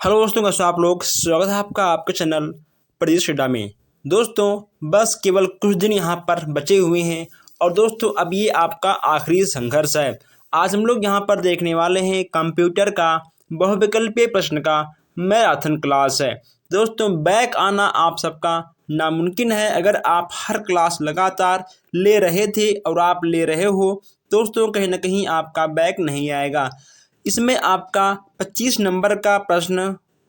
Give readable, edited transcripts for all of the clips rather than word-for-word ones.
Hello दोस्तों, कैसे हो आप लोग। स्वागत है आपका आपके चैनल प्रदीप शेडा में। दोस्तों बस केवल कुछ दिन यहाँ पर बचे हुए हैं और दोस्तों अब ये आपका आखिरी संघर्ष है। आज हम लोग यहाँ पर देखने वाले हैं कंप्यूटर का बहुविकल्पीय प्रश्न का मैराथन क्लास है। दोस्तों बैक आना आप सबका नामुमकिन है अगर आप हर क्लास लगातार ले रहे थे और आप ले रहे हो। दोस्तों कहीं ना कहीं आपका बैक नहीं आएगा। इसमें आपका 25 नंबर का प्रश्न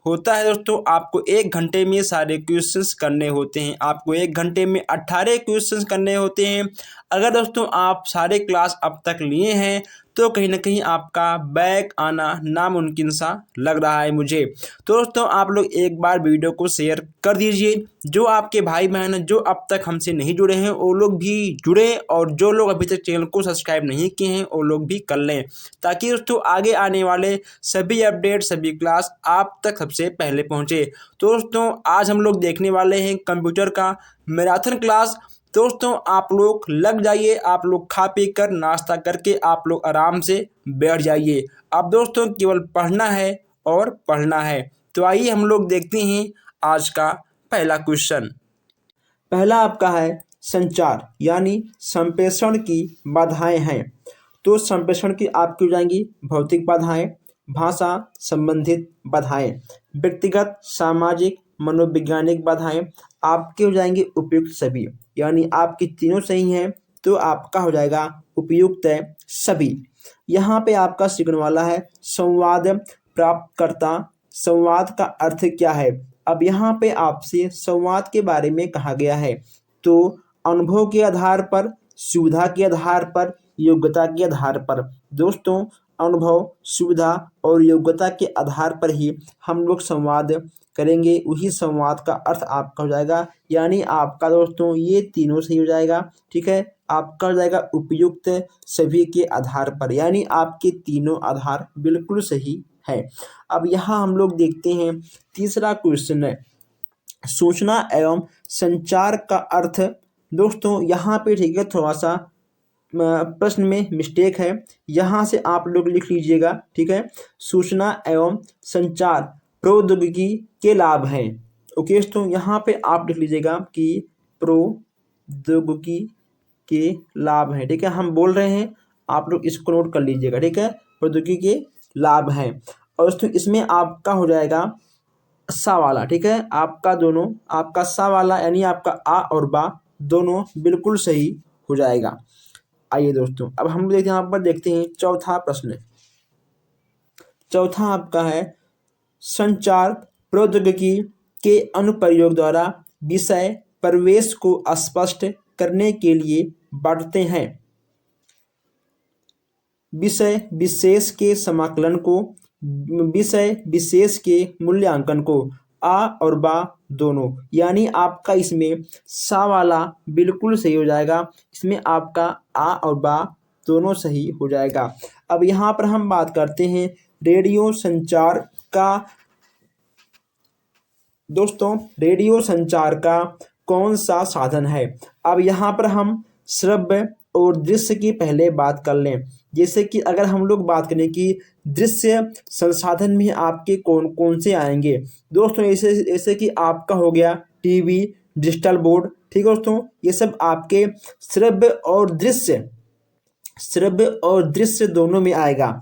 होता है। दोस्तों आपको 1 घंटे में सारे क्वेश्चंस करने होते हैं। आपको 1 घंटे में 18 क्वेश्चंस करने होते हैं। अगर दोस्तों आप सारे क्लास अब तक लिए हैं तो कहीं ना कहीं आपका बैक आना नामुमकिन सा लग रहा है मुझे। तो दोस्तों आप लोग एक बार वीडियो को शेयर कर दीजिए। जो आपके भाई बहन जो अब तक हमसे नहीं जुड़े हैं वो लोग भी जुड़े, और जो लोग अभी तक चैनल को सब्सक्राइब नहीं किए हैं वो लोग भी कर लें, ताकि दोस्तों आगे आने वाले सभी अपडेट सभी क्लास आप तक सबसे पहले पहुंचे। तो दोस्तों आज हम लोग देखने वाले हैं कंप्यूटर का मैराथन क्लास। दोस्तों आप लोग लग जाइए, आप लोग खा पी कर नाश्ता करके आप लोग आराम से बैठ जाइए। अब दोस्तों केवल पढ़ना है और पढ़ना है। तो आइए हम लोग देखते हैं आज का पहला क्वेश्चन। पहला आपका है संचार यानी संप्रेषण की बाधाएं हैं। तो संप्रेषण की आपकी हो जाएंगी भौतिक बाधाएं, भाषा संबंधित बाधाएं, व्यक्तिगत सामाजिक मनोवैज्ञानिक बाधाएं आपके हो जाएंगे उपयुक्त सभी। यानी आपकी तीनों सही हैं तो आपका हो जाएगा उपयुक्त है सभी। यहाँ पे आपका सीखने वाला है संवाद प्राप्तकर्ता। संवाद का अर्थ क्या है। अब यहाँ पे आपसे संवाद के बारे में कहा गया है। तो अनुभव के आधार पर, सुविधा के आधार पर, योग्यता के आधार पर। दोस्तों अनुभव, सुविधा और योग्यता के आधार पर ही हम लोग संवाद करेंगे। वही संवाद का अर्थ आपका हो जाएगा। यानी आपका दोस्तों ये तीनों सही हो जाएगा। ठीक है, आपका हो जाएगा उपयुक्त सभी के आधार पर। यानी आपके तीनों आधार बिल्कुल सही है। अब यहाँ हम लोग देखते हैं तीसरा क्वेश्चन है सूचना एवं संचार का अर्थ। दोस्तों यहाँ पे ठीक है थोड़ा सा प्रश्न में मिस्टेक है, यहाँ से आप लोग लिख लीजिएगा। ठीक है, सूचना एवं संचार प्रौद्योगिकी के लाभ हैं। ओके दोस्तों यहाँ पे आप लिख लीजिएगा कि प्रौद्योगिकी के लाभ हैं। ठीक है, हम बोल रहे हैं, आप लोग इसको नोट कर लीजिएगा। ठीक है, प्रौद्योगिकी के लाभ हैं। और दोस्तों इसमें आपका हो जाएगा सा वाला। ठीक है, आपका दोनों, आपका सा वाला यानी आपका आ और बा दोनों बिल्कुल सही हो जाएगा। आइए दोस्तों अब हम लोग यहाँ पर देखते हैं चौथा प्रश्न। चौथा आपका है संचार प्रौद्योगिकी के अनुप्रयोग द्वारा विषय परिवेश को स्पष्ट करने के लिए बांटते हैं। विषय विशेष के समाकलन को, विषय विशेष के मूल्यांकन को, आ और बा दोनों। यानी आपका इसमें सा वाला बिल्कुल सही हो जाएगा। इसमें आपका आ और बा दोनों सही हो जाएगा। अब यहाँ पर हम बात करते हैं रेडियो संचार का। दोस्तों रेडियो संचार का कौन सा साधन है। अब यहाँ पर हम श्रव्य और दृश्य की पहले बात कर लें। जैसे कि अगर हम लोग बात करें कि दृश्य संसाधन में आपके कौन कौन से आएंगे। दोस्तों ऐसे कि आपका हो गया टीवी, डिजिटल बोर्ड। ठीक है दोस्तों, ये सब आपके श्रव्य और दृश्य दोनों में आएगा।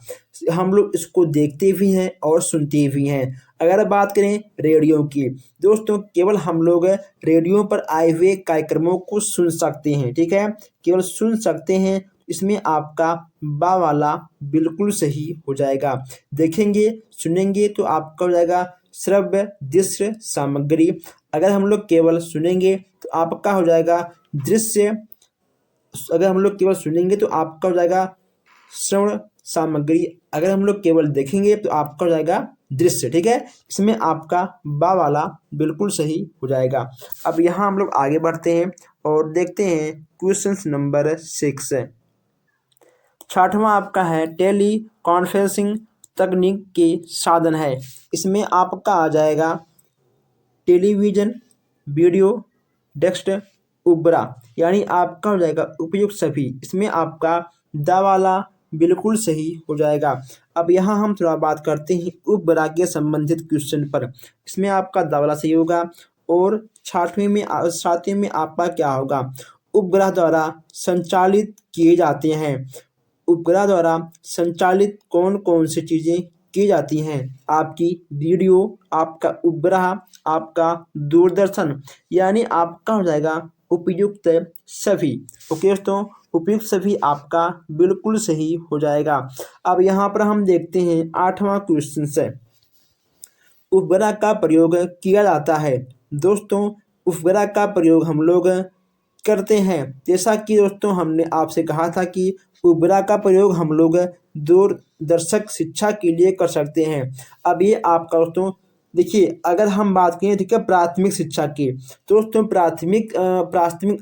हम लोग इसको देखते भी हैं और सुनते भी हैं। अगर बात करें रेडियो की, दोस्तों केवल हम लोग रेडियो पर आए हुए कार्यक्रमों को सुन सकते हैं। ठीक है, केवल सुन सकते हैं। इसमें आपका बा वाला बिल्कुल सही हो जाएगा। देखेंगे सुनेंगे तो आपका हो जाएगा श्रव्य दृश्य सामग्री। अगर हम लोग केवल सुनेंगे तो आपका हो जाएगा दृश्य। अगर हम लोग केवल सुनेंगे तो आपका हो जाएगा श्रवण सामग्री। अगर हम लोग केवल देखेंगे तो आपका हो जाएगा दृश्य। ठीक है, इसमें आपका बा वाला बिल्कुल सही हो जाएगा। अब यहाँ हम लोग आगे बढ़ते हैं और देखते हैं क्वेश्चन नंबर 6। छठवां आपका है टेली कॉन्फ्रेंसिंग तकनीक के साधन है। इसमें आपका आ जाएगा टेलीविजन, वीडियो, डेस्क, उपग्रह। यानी आपका हो जाएगा उपयुक्त सभी। इसमें आपका दा वाला बिल्कुल सही हो जाएगा। अब यहाँ हम थोड़ा बात करते हैं उपग्रह के संबंधित क्वेश्चन पर। इसमें आपका दावला सही होगा। और सातवें में आपका क्या होगा, उपग्रह द्वारा संचालित किए जाते हैं। उपग्रह द्वारा संचालित कौन कौन सी चीज़ें की जाती हैं, आपकी रेडियो, आपका उपग्रह, आपका दूरदर्शन, यानी आपका हो जाएगा उपयुक्त सभी। ओके दोस्तों, उपयुक्त सभी आपका बिल्कुल सही हो जाएगा। अब यहाँ पर हम देखते हैं 8वां क्वेश्चन से, उपग्रह का प्रयोग किया जाता है। दोस्तों, उपग्रह का प्रयोग हम लोग करते हैं, जैसा कि दोस्तों हमने आपसे कहा था कि उपग्रह का प्रयोग हम लोग दूरदर्शक शिक्षा के लिए कर सकते हैं। अब ये आपका दोस्तों देखिए, अगर हम बात करें ठीक है प्राथमिक शिक्षा की, तो दोस्तों प्राथमिक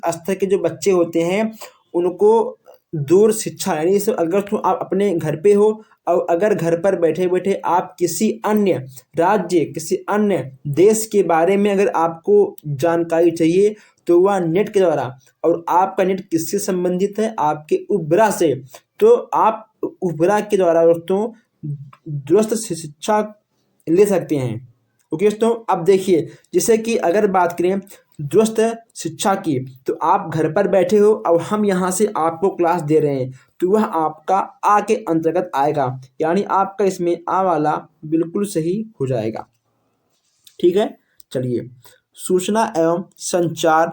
स्तर के जो बच्चे होते हैं उनको दूर शिक्षा, यानी इसे अगर तो आप अपने घर पे हो और अगर घर पर बैठे बैठे आप किसी अन्य राज्य, किसी अन्य देश के बारे में अगर आपको जानकारी चाहिए तो वह नेट के द्वारा, और आपका नेट किससे संबंधित है, आपके उपग्रह से, तो आप उपग्रह के द्वारा दोस्तों दूरस्थ शिक्षा ले सकते हैं। ओके दोस्तों, अब देखिए जैसे कि अगर बात करें दूरस्थ शिक्षा की, तो आप घर पर बैठे हो और हम यहाँ से आपको क्लास दे रहे हैं, तो वह आपका आ के अंतर्गत आएगा, यानी आपका इसमें आ वाला बिल्कुल सही हो जाएगा। ठीक है, चलिए, सूचना एवं संचार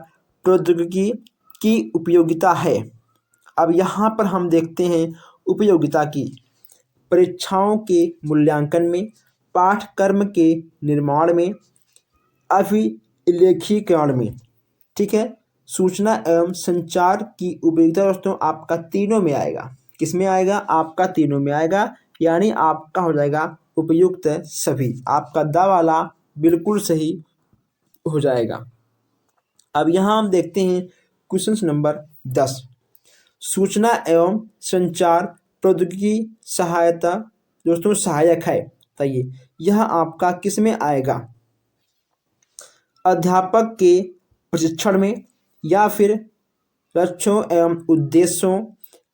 प्रौद्योगिकी की उपयोगिता है। अब यहाँ पर हम देखते हैं उपयोगिता की, परीक्षाओं के मूल्यांकन में, पाठ्यक्रम के निर्माण में, अभिलेखीकरण में। ठीक है, सूचना एवं संचार की उपयोगिता दोस्तों आपका तीनों में आएगा। किस में आएगा, आपका तीनों में आएगा, यानी आपका हो जाएगा उपयुक्त सभी, आपका दा वाला बिल्कुल सही हो जाएगा। अब यहाँ हम देखते हैं क्वेश्चन नंबर 10, सूचना एवं संचार प्रौद्योगिकी सहायता दोस्तों सहायक है, बताइए यह आपका किस में आएगा, अध्यापक के प्रशिक्षण में, या फिर लक्ष्यों एवं उद्देश्यों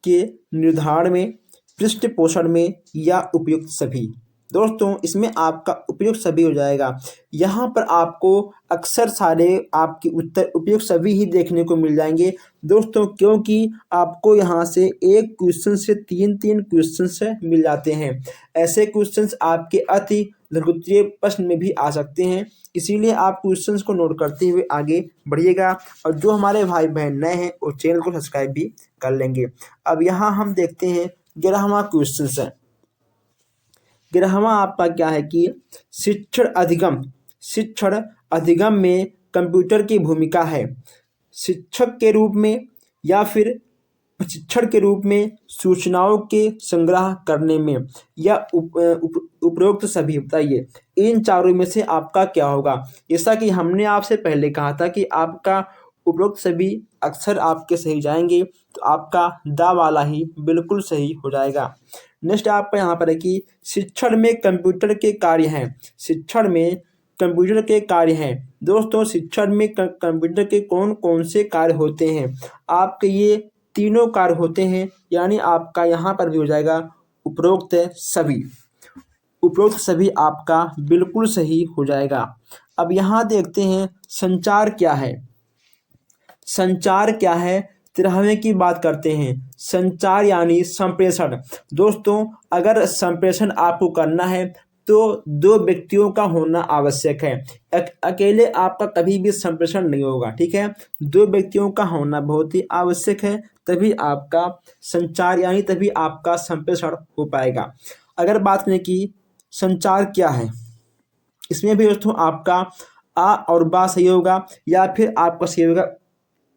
के निर्धारण में, पृष्ठपोषण में, या उपयुक्त सभी। दोस्तों इसमें आपका उपयुक्त सभी हो जाएगा। यहाँ पर आपको अक्सर सारे आपके उत्तर उपयुक्त सभी ही देखने को मिल जाएंगे दोस्तों, क्योंकि आपको यहाँ से एक क्वेश्चन से तीन क्वेश्चन से मिल जाते हैं। ऐसे क्वेश्चंस आपके अति लघुत्तरीय प्रश्न में भी आ सकते हैं, इसीलिए आप क्वेश्चंस को नोट करते हुए आगे बढ़िएगा। और जो हमारे भाई बहन नए हैं वो चैनल को सब्सक्राइब भी कर लेंगे। अब यहाँ हम देखते हैं 11वां क्वेश्चन है। 11वां आपका क्या है कि शिक्षण अधिगम में कंप्यूटर की भूमिका है, शिक्षक के रूप में या फिर प्रशिक्षण के रूप में, सूचनाओं के संग्रह करने में, या उपरोक्त सभी। बताइए इन चारों में से आपका क्या होगा। जैसा कि हमने आपसे पहले कहा था कि आपका उपरोक्त सभी अक्सर आपके सही जाएंगे, तो आपका दा वाला ही बिल्कुल सही हो जाएगा। नेक्स्ट आपका यहाँ पर है कि शिक्षण में कंप्यूटर के कार्य हैं, शिक्षण में कंप्यूटर के कार्य हैं। दोस्तों शिक्षण में कंप्यूटर के कौन कौन से कार्य होते हैं, आपके ये तीनों कार्य होते हैं, यानी आपका यहाँ पर भी हो जाएगा उपरोक्त सभी। उपरोक्त सभी आपका बिल्कुल सही हो जाएगा। अब यहाँ देखते हैं संचार क्या है। संचार क्या है, 13वें की बात करते हैं। संचार यानी संप्रेषण। दोस्तों अगर संप्रेषण आपको करना है तो दो व्यक्तियों का होना आवश्यक है, अकेले आपका कभी भी संप्रेषण नहीं होगा। ठीक है, दो व्यक्तियों का होना बहुत ही आवश्यक है, तभी आपका संचार यानी तभी आपका संप्रेषण हो पाएगा। अगर बात करें कि संचार क्या है, इसमें भी दोस्तों आपका आ और बा सही होगा, या फिर आपका सही होगा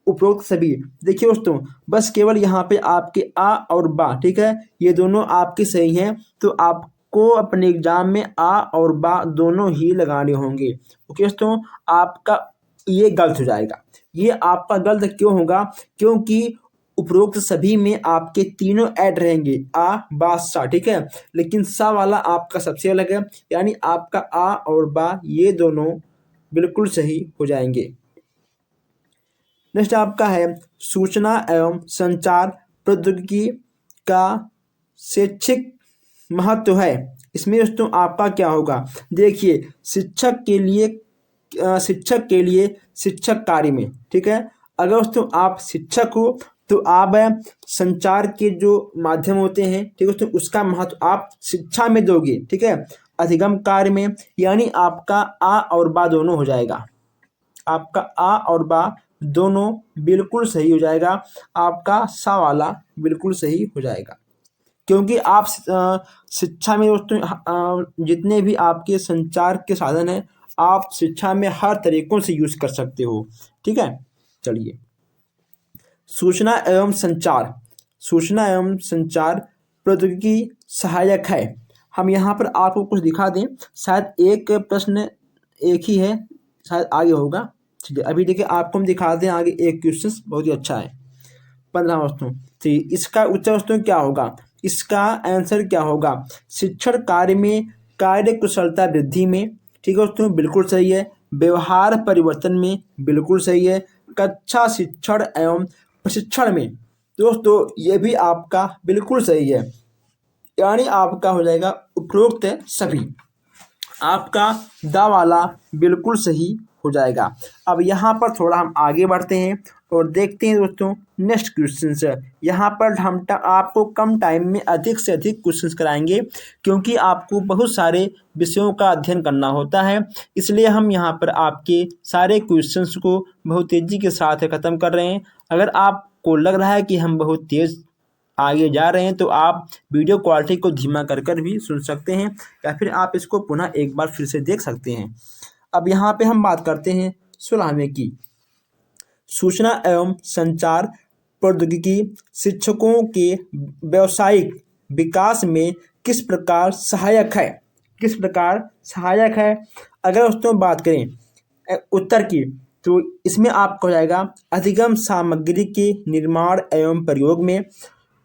उपरोक्त सभी। देखिए दोस्तों बस केवल यहाँ पे आपके आ और बा, ठीक है, ये दोनों आपके सही हैं, तो आपको अपने एग्जाम में आ और बा दोनों ही लगाने होंगे। ओके दोस्तों, आपका ये गलत हो जाएगा। ये आपका गलत क्यों होगा, क्योंकि उपरोक्त सभी में आपके तीनों ऐड रहेंगे, आ बा सा, ठीक है, लेकिन सा वाला आपका सबसे अलग है, यानी आपका आ और बा ये दोनों बिल्कुल सही हो जाएंगे। नेक्स्ट आपका है सूचना एवं संचार प्रौद्योगिकी का शैक्षिक महत्व है, इसमें दोस्तों आपका क्या होगा, देखिए शिक्षक के लिए शिक्षक कार्य में, ठीक है। अगर दोस्तों आप शिक्षक हो तो आप संचार के जो माध्यम होते हैं, ठीक है दोस्तों, उसका महत्व आप शिक्षा में दोगे, ठीक है। अधिगम कार्य में, यानी आपका आ और बा दोनों हो जाएगा, आपका आ और बा दोनों बिल्कुल सही हो जाएगा, आपका सा वाला बिल्कुल सही हो जाएगा, क्योंकि आप शिक्षा में दोस्तों जितने भी आपके संचार के साधन हैं आप शिक्षा में हर तरीकों से यूज कर सकते हो, ठीक है। चलिए, सूचना एवं संचार प्रौद्योगिकी सहायक है। हम यहाँ पर आपको कुछ दिखा दें, शायद एक प्रश्न एक ही है, शायद आगे होगा, ठीक है। अभी देखिए आपको हम दिखा दें आगे एक क्वेश्चन बहुत ही अच्छा है 15 दोस्तों, ठीक। इसका उत्तर दोस्तों क्या होगा, इसका आंसर क्या होगा, शिक्षण कार्य में कार्य कुशलता वृद्धि में, ठीक है दोस्तों, बिल्कुल सही है। व्यवहार परिवर्तन में, बिल्कुल सही है। कक्षा शिक्षण एवं प्रशिक्षण में, दोस्तों ये भी आपका बिल्कुल सही है, यानी आपका हो जाएगा उपरोक्त सभी, आपका दा वाला बिल्कुल सही हो जाएगा। अब यहाँ पर थोड़ा हम आगे बढ़ते हैं और देखते हैं दोस्तों नेक्स्ट क्वेश्चन से। यहाँ पर हम आपको कम टाइम में अधिक से अधिक क्वेश्चंस कराएंगे, क्योंकि आपको बहुत सारे विषयों का अध्ययन करना होता है, इसलिए हम यहाँ पर आपके सारे क्वेश्चंस को बहुत तेज़ी के साथ ख़त्म कर रहे हैं। अगर आपको लग रहा है कि हम बहुत तेज़ आगे जा रहे हैं तो आप वीडियो क्वालिटी को धीमा कर भी सुन सकते हैं, या फिर आप इसको पुनः एक बार फिर से देख सकते हैं। अब यहाँ पे हम बात करते हैं 16वें की, सूचना एवं संचार प्रौद्योगिकी शिक्षकों के व्यावसायिक विकास में किस प्रकार सहायक है। अगर दोस्तों बात करें उत्तर की, तो इसमें आपको हो जाएगा अधिगम सामग्री के निर्माण एवं प्रयोग में,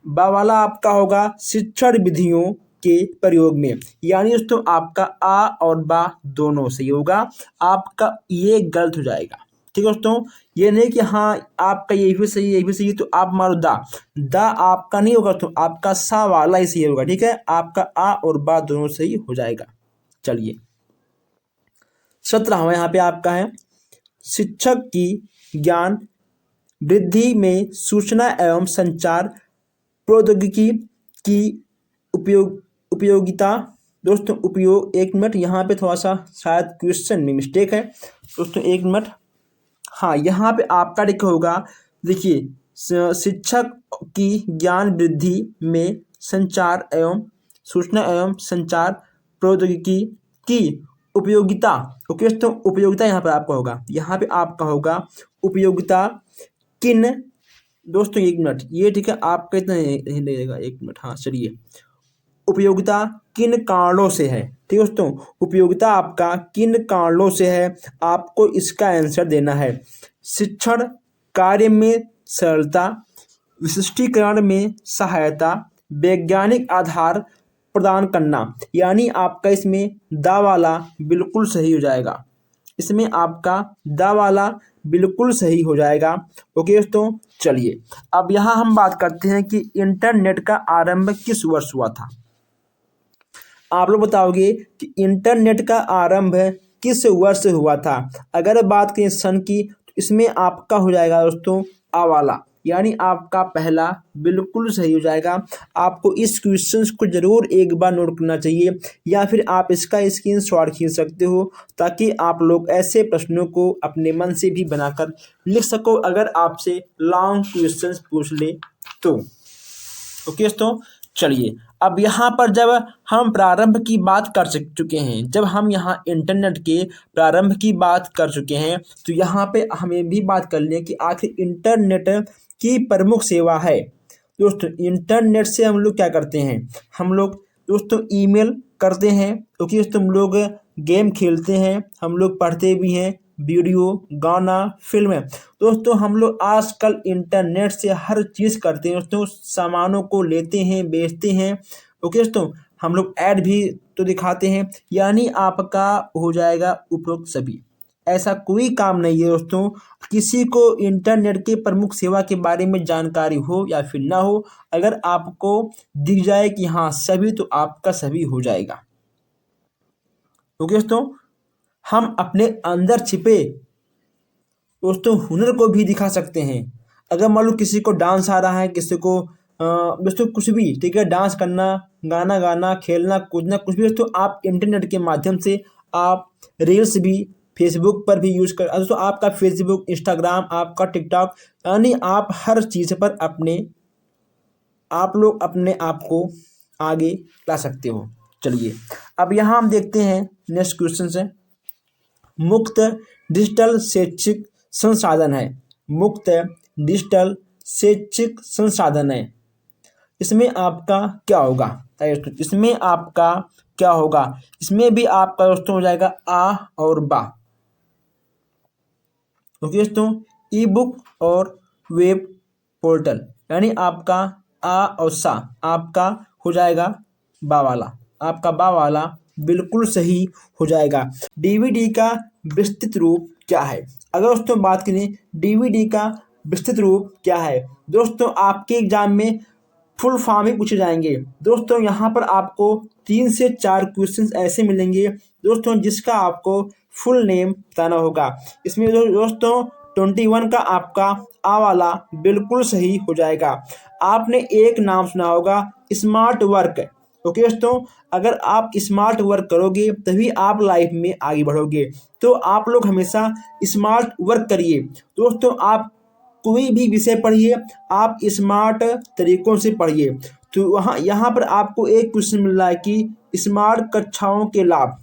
बा वाला आपका होगा शिक्षण विधियों के प्रयोग में, यानी दोस्तों आपका आ और बा दोनों सही होगा, आपका ये गलत हो जाएगा, ठीक है दोस्तों। ये नहीं कि हाँ आपका ये भी सही तो आप मारो दा आपका नहीं होगा, तो आपका सा वाला ही सही होगा, ठीक है। आपका आ और बा दोनों सही हो जाएगा। चलिए, 17वां यहाँ पे आपका है, शिक्षक की ज्ञान वृद्धि में सूचना एवं संचार प्रौद्योगिकी की उपयोगिता। दोस्तों उपयोग, एक मिनट, यहाँ पे थोड़ा सा शायद क्वेश्चन में मिस्टेक है दोस्तों, एक मिनट। हाँ, यहाँ पे आपका लिखा होगा, देखिए शिक्षक की ज्ञान वृद्धि में संचार एवं सूचना एवं संचार प्रौद्योगिकी की उपयोगिता, ओके दोस्तों, उपयोगिता यहाँ पर आपका होगा, यहाँ पे आपका होगा उपयोगिता किन, दोस्तों एक मिनट, ये ठीक है, आपका इतना नहीं लगेगा, एक मिनट, हाँ चलिए, उपयोगिता किन कारणों से है, ठीक है दोस्तों, उपयोगिता आपका किन कारणों से है, आपको इसका आंसर देना है। शिक्षण कार्य में सरलता, विशिष्टीकरण में सहायता, वैज्ञानिक आधार प्रदान करना, यानी आपका इसमें दा वाला बिल्कुल सही हो जाएगा, इसमें आपका दा वाला बिल्कुल सही हो जाएगा, ओके दोस्तों। चलिए, अब यहाँ हम बात करते हैं कि इंटरनेट का आरंभ किस वर्ष हुआ था। आप लोग बताओगे कि इंटरनेट का आरंभ किस वर्ष हुआ था। अगर बात करें सन की, तो इसमें आपका हो जाएगा दोस्तों आ वाला, यानी आपका पहला बिल्कुल सही हो जाएगा। आपको इस क्वेश्चन को जरूर एक बार नोट करना चाहिए, या फिर आप इसका स्क्रीनशॉट खींच सकते हो, ताकि आप लोग ऐसे प्रश्नों को अपने मन से भी बनाकर लिख सको, अगर आपसे लॉन्ग क्वेश्चन पूछ ले तो, ओके दोस्तों। चलिए, अब यहाँ पर जब हम प्रारंभ की बात कर चुके हैं, जब हम यहाँ इंटरनेट के प्रारंभ की बात कर चुके हैं, तो यहाँ पे हमें भी बात कर लें कि आखिर इंटरनेट की प्रमुख सेवा है। दोस्तों इंटरनेट से हम लोग क्या करते हैं, हम लोग दोस्तों ईमेल करते हैं, क्योंकि दोस्तों हम लोग गेम खेलते हैं, हम लोग पढ़ते भी हैं, वीडियो, गाना, फिल्म। दोस्तों हम लोग आजकल इंटरनेट से हर चीज़ करते हैं दोस्तों, सामानों को लेते हैं, बेचते हैं, ओके दोस्तों, हम लोग ऐड भी तो दिखाते हैं, यानी आपका हो जाएगा उपरोक्त सभी, ऐसा कोई काम नहीं है दोस्तों। किसी को इंटरनेट के प्रमुख सेवा के बारे में जानकारी हो या फिर ना हो, अगर आपको दिख जाए कि हाँ सभी, तो आपका सभी हो जाएगा। ओके दोस्तों, हम अपने अंदर छिपे दोस्तों हुनर को भी दिखा सकते हैं। अगर मान लो किसी को डांस आ रहा है, किसी को दोस्तों कुछ भी, ठीक है, डांस करना, गाना गाना, खेलना कूदना, कुछ भी दोस्तों, आप इंटरनेट के माध्यम से आप रील्स भी फेसबुक पर भी यूज़ कर दोस्तों, आपका फेसबुक, इंस्टाग्राम, आपका टिकटॉक, यानी आप हर चीज़ पर आप लोग अपने आप को आगे ला सकते हो। चलिए अब यहाँ हम देखते हैं नेक्स्ट क्वेश्चन से। मुक्त डिजिटल शैक्षिक संसाधन है। मुक्त डिजिटल शैक्षिक संसाधन है, इसमें आपका क्या होगा? इसमें आपका क्या होगा? इसमें भी आपका दोस्तों हो जाएगा आ और बा। ओके दोस्तों, ई बुक और वेब पोर्टल, यानी आपका आ और सा आपका हो जाएगा बा वाला। आपका बा वाला बिल्कुल सही हो जाएगा। डीवीडी का विस्तृत रूप क्या है? अगर दोस्तों बात करें डीवीडी का विस्तृत रूप क्या है, दोस्तों आपके एग्जाम में फुल फॉर्म ही पूछे जाएंगे। दोस्तों यहाँ पर आपको 3 से 4 क्वेश्चंस ऐसे मिलेंगे दोस्तों जिसका आपको फुल नेम बताना होगा। इसमें दोस्तों 21 का आपका आ वाला बिल्कुल सही हो जाएगा। आपने एक नाम सुना होगा स्मार्ट वर्क। ओके दोस्तों, अगर आप स्मार्ट वर्क करोगे तभी आप लाइफ में आगे बढ़ोगे। तो आप लोग हमेशा स्मार्ट वर्क करिए दोस्तों। आप कोई भी विषय पढ़िए, आप स्मार्ट तरीकों से पढ़िए। तो यहाँ पर आपको एक क्वेश्चन मिल रहा है कि स्मार्ट कक्षाओं के लाभ।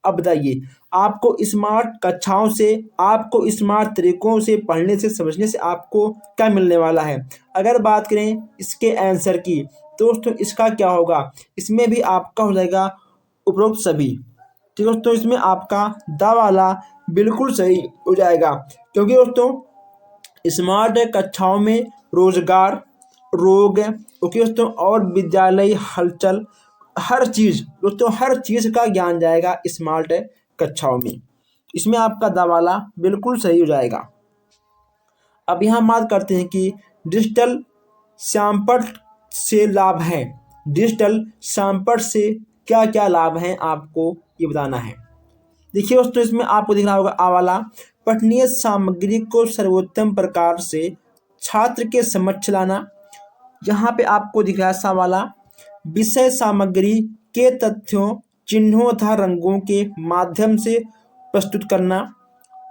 अब बताइए, आपको स्मार्ट कक्षाओं से, आपको स्मार्ट तरीकों से पढ़ने से, समझने से आपको क्या मिलने वाला है? अगर बात करें इसके आंसर की, दोस्तों इसका क्या होगा? इसमें भी आपका हो जाएगा उपरोक्त सभी। ठीक है दोस्तों, इसमें आपका दा वाला बिल्कुल सही हो जाएगा, क्योंकि दोस्तों स्मार्ट कक्षाओं में रोजगार, रोग, ओके दोस्तों, और विद्यालय हलचल, हर चीज़ दोस्तों, हर चीज़ का ज्ञान जाएगा स्मार्ट कक्षाओं में। इसमें आपका दावाला बिल्कुल सही हो जाएगा। अब यहाँ बात करते हैं कि डिजिटल सैंपल से लाभ हैं। डिजिटल सैंपल से क्या क्या लाभ हैं आपको ये बताना है। देखिए दोस्तों, इसमें आपको दिख रहा होगा आ वाला, पठनीय सामग्री को सर्वोत्तम प्रकार से छात्र के समक्ष लाना। यहाँ पे आपको दिख रहा है सा वाला, विषय सामग्री के तथ्यों, चिन्हों तथा रंगों के माध्यम से प्रस्तुत करना।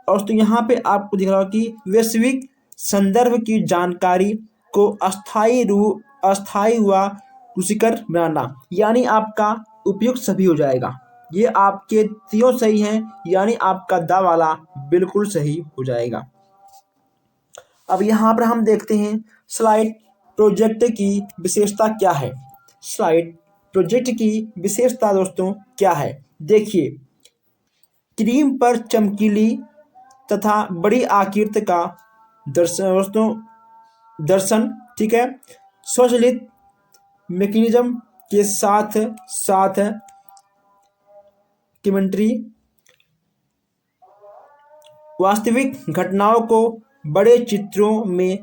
और तो यहाँ पे आपको दिख रहा होगा कि वैश्विक संदर्भ की जानकारी को अस्थायी व रुचिकर बनाना, यानी आपका उपयुक्त सभी हो जाएगा। ये आपके तीनों सही हैं, यानी आपका दा वाला बिल्कुल सही हो जाएगा। अब यहाँ पर हम देखते हैं स्लाइड प्रोजेक्ट की विशेषता क्या है। स्लाइड प्रोजेक्ट की विशेषता दोस्तों क्या है? देखिए, क्रीम पर चमकीली तथा बड़ी आकृति का दर्शन, ठीक है, स्वचालित मैकेनिज्म के साथ साथ कमेंट्री, वास्तविक घटनाओं को बड़े चित्रों में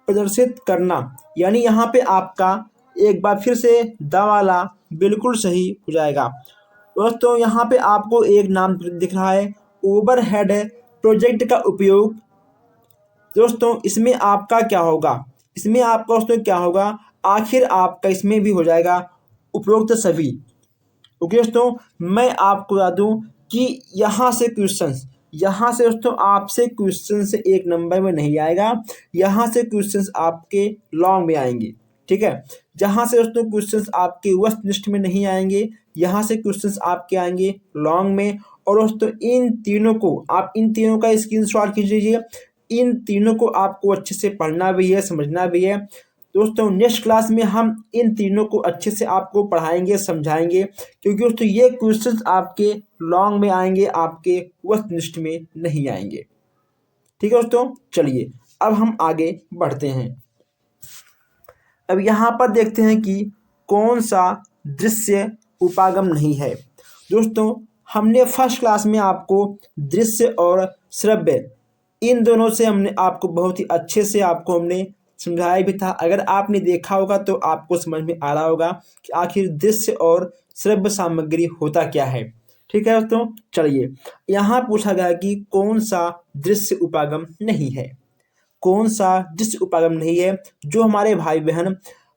प्रदर्शित करना, यानी यहाँ पे आपका एक बार फिर से दा वाला बिल्कुल सही हो जाएगा। दोस्तों यहाँ पे आपको एक नाम दिख रहा है ओवरहेड प्रोजेक्ट का उपयोग। दोस्तों इसमें आपका क्या होगा? इसमें आपका दोस्तों क्या होगा? आखिर आपका इसमें भी हो जाएगा उपरोक्त सभी। ओके दोस्तों, मैं आपको बता दूं कि यहाँ से दोस्तों आपसे क्वेश्चन से 1 नंबर में नहीं आएगा, यहाँ से क्वेश्चंस आपके लॉन्ग में आएंगे। ठीक है, जहाँ से दोस्तों क्वेश्चंस आपके वस्तुनिष्ठ में नहीं आएंगे, यहाँ से क्वेश्चंस आपके आएंगे लॉन्ग में। और दोस्तों इन तीनों का स्क्रीनशॉट खींच लीजिए। इन तीनों को आपको अच्छे से पढ़ना भी है, समझना भी है। दोस्तों नेक्स्ट क्लास में हम इन तीनों को अच्छे से आपको पढ़ाएंगे, समझाएंगे, क्योंकि दोस्तों ये क्वेश्चंस आपके लॉन्ग में आएंगे, आपके वस्तुनिष्ठ में नहीं आएंगे। ठीक है दोस्तों, चलिए अब हम आगे बढ़ते हैं। अब यहाँ पर देखते हैं कि कौन सा दृश्य उपागम नहीं है। दोस्तों हमने फर्स्ट क्लास में आपको दृश्य और श्रव्य इन दोनों से हमने आपको बहुत ही अच्छे से आपको हमने समझाया भी था। अगर आपने देखा होगा तो आपको समझ में आ रहा होगा कि आखिर दृश्य और श्रव्य सामग्री होता क्या है। ठीक है दोस्तों, चलिए यहाँ पूछा गया कि कौन सा दृश्य उपागम नहीं है, कौन सा दृश्य उपागम नहीं है। जो हमारे भाई बहन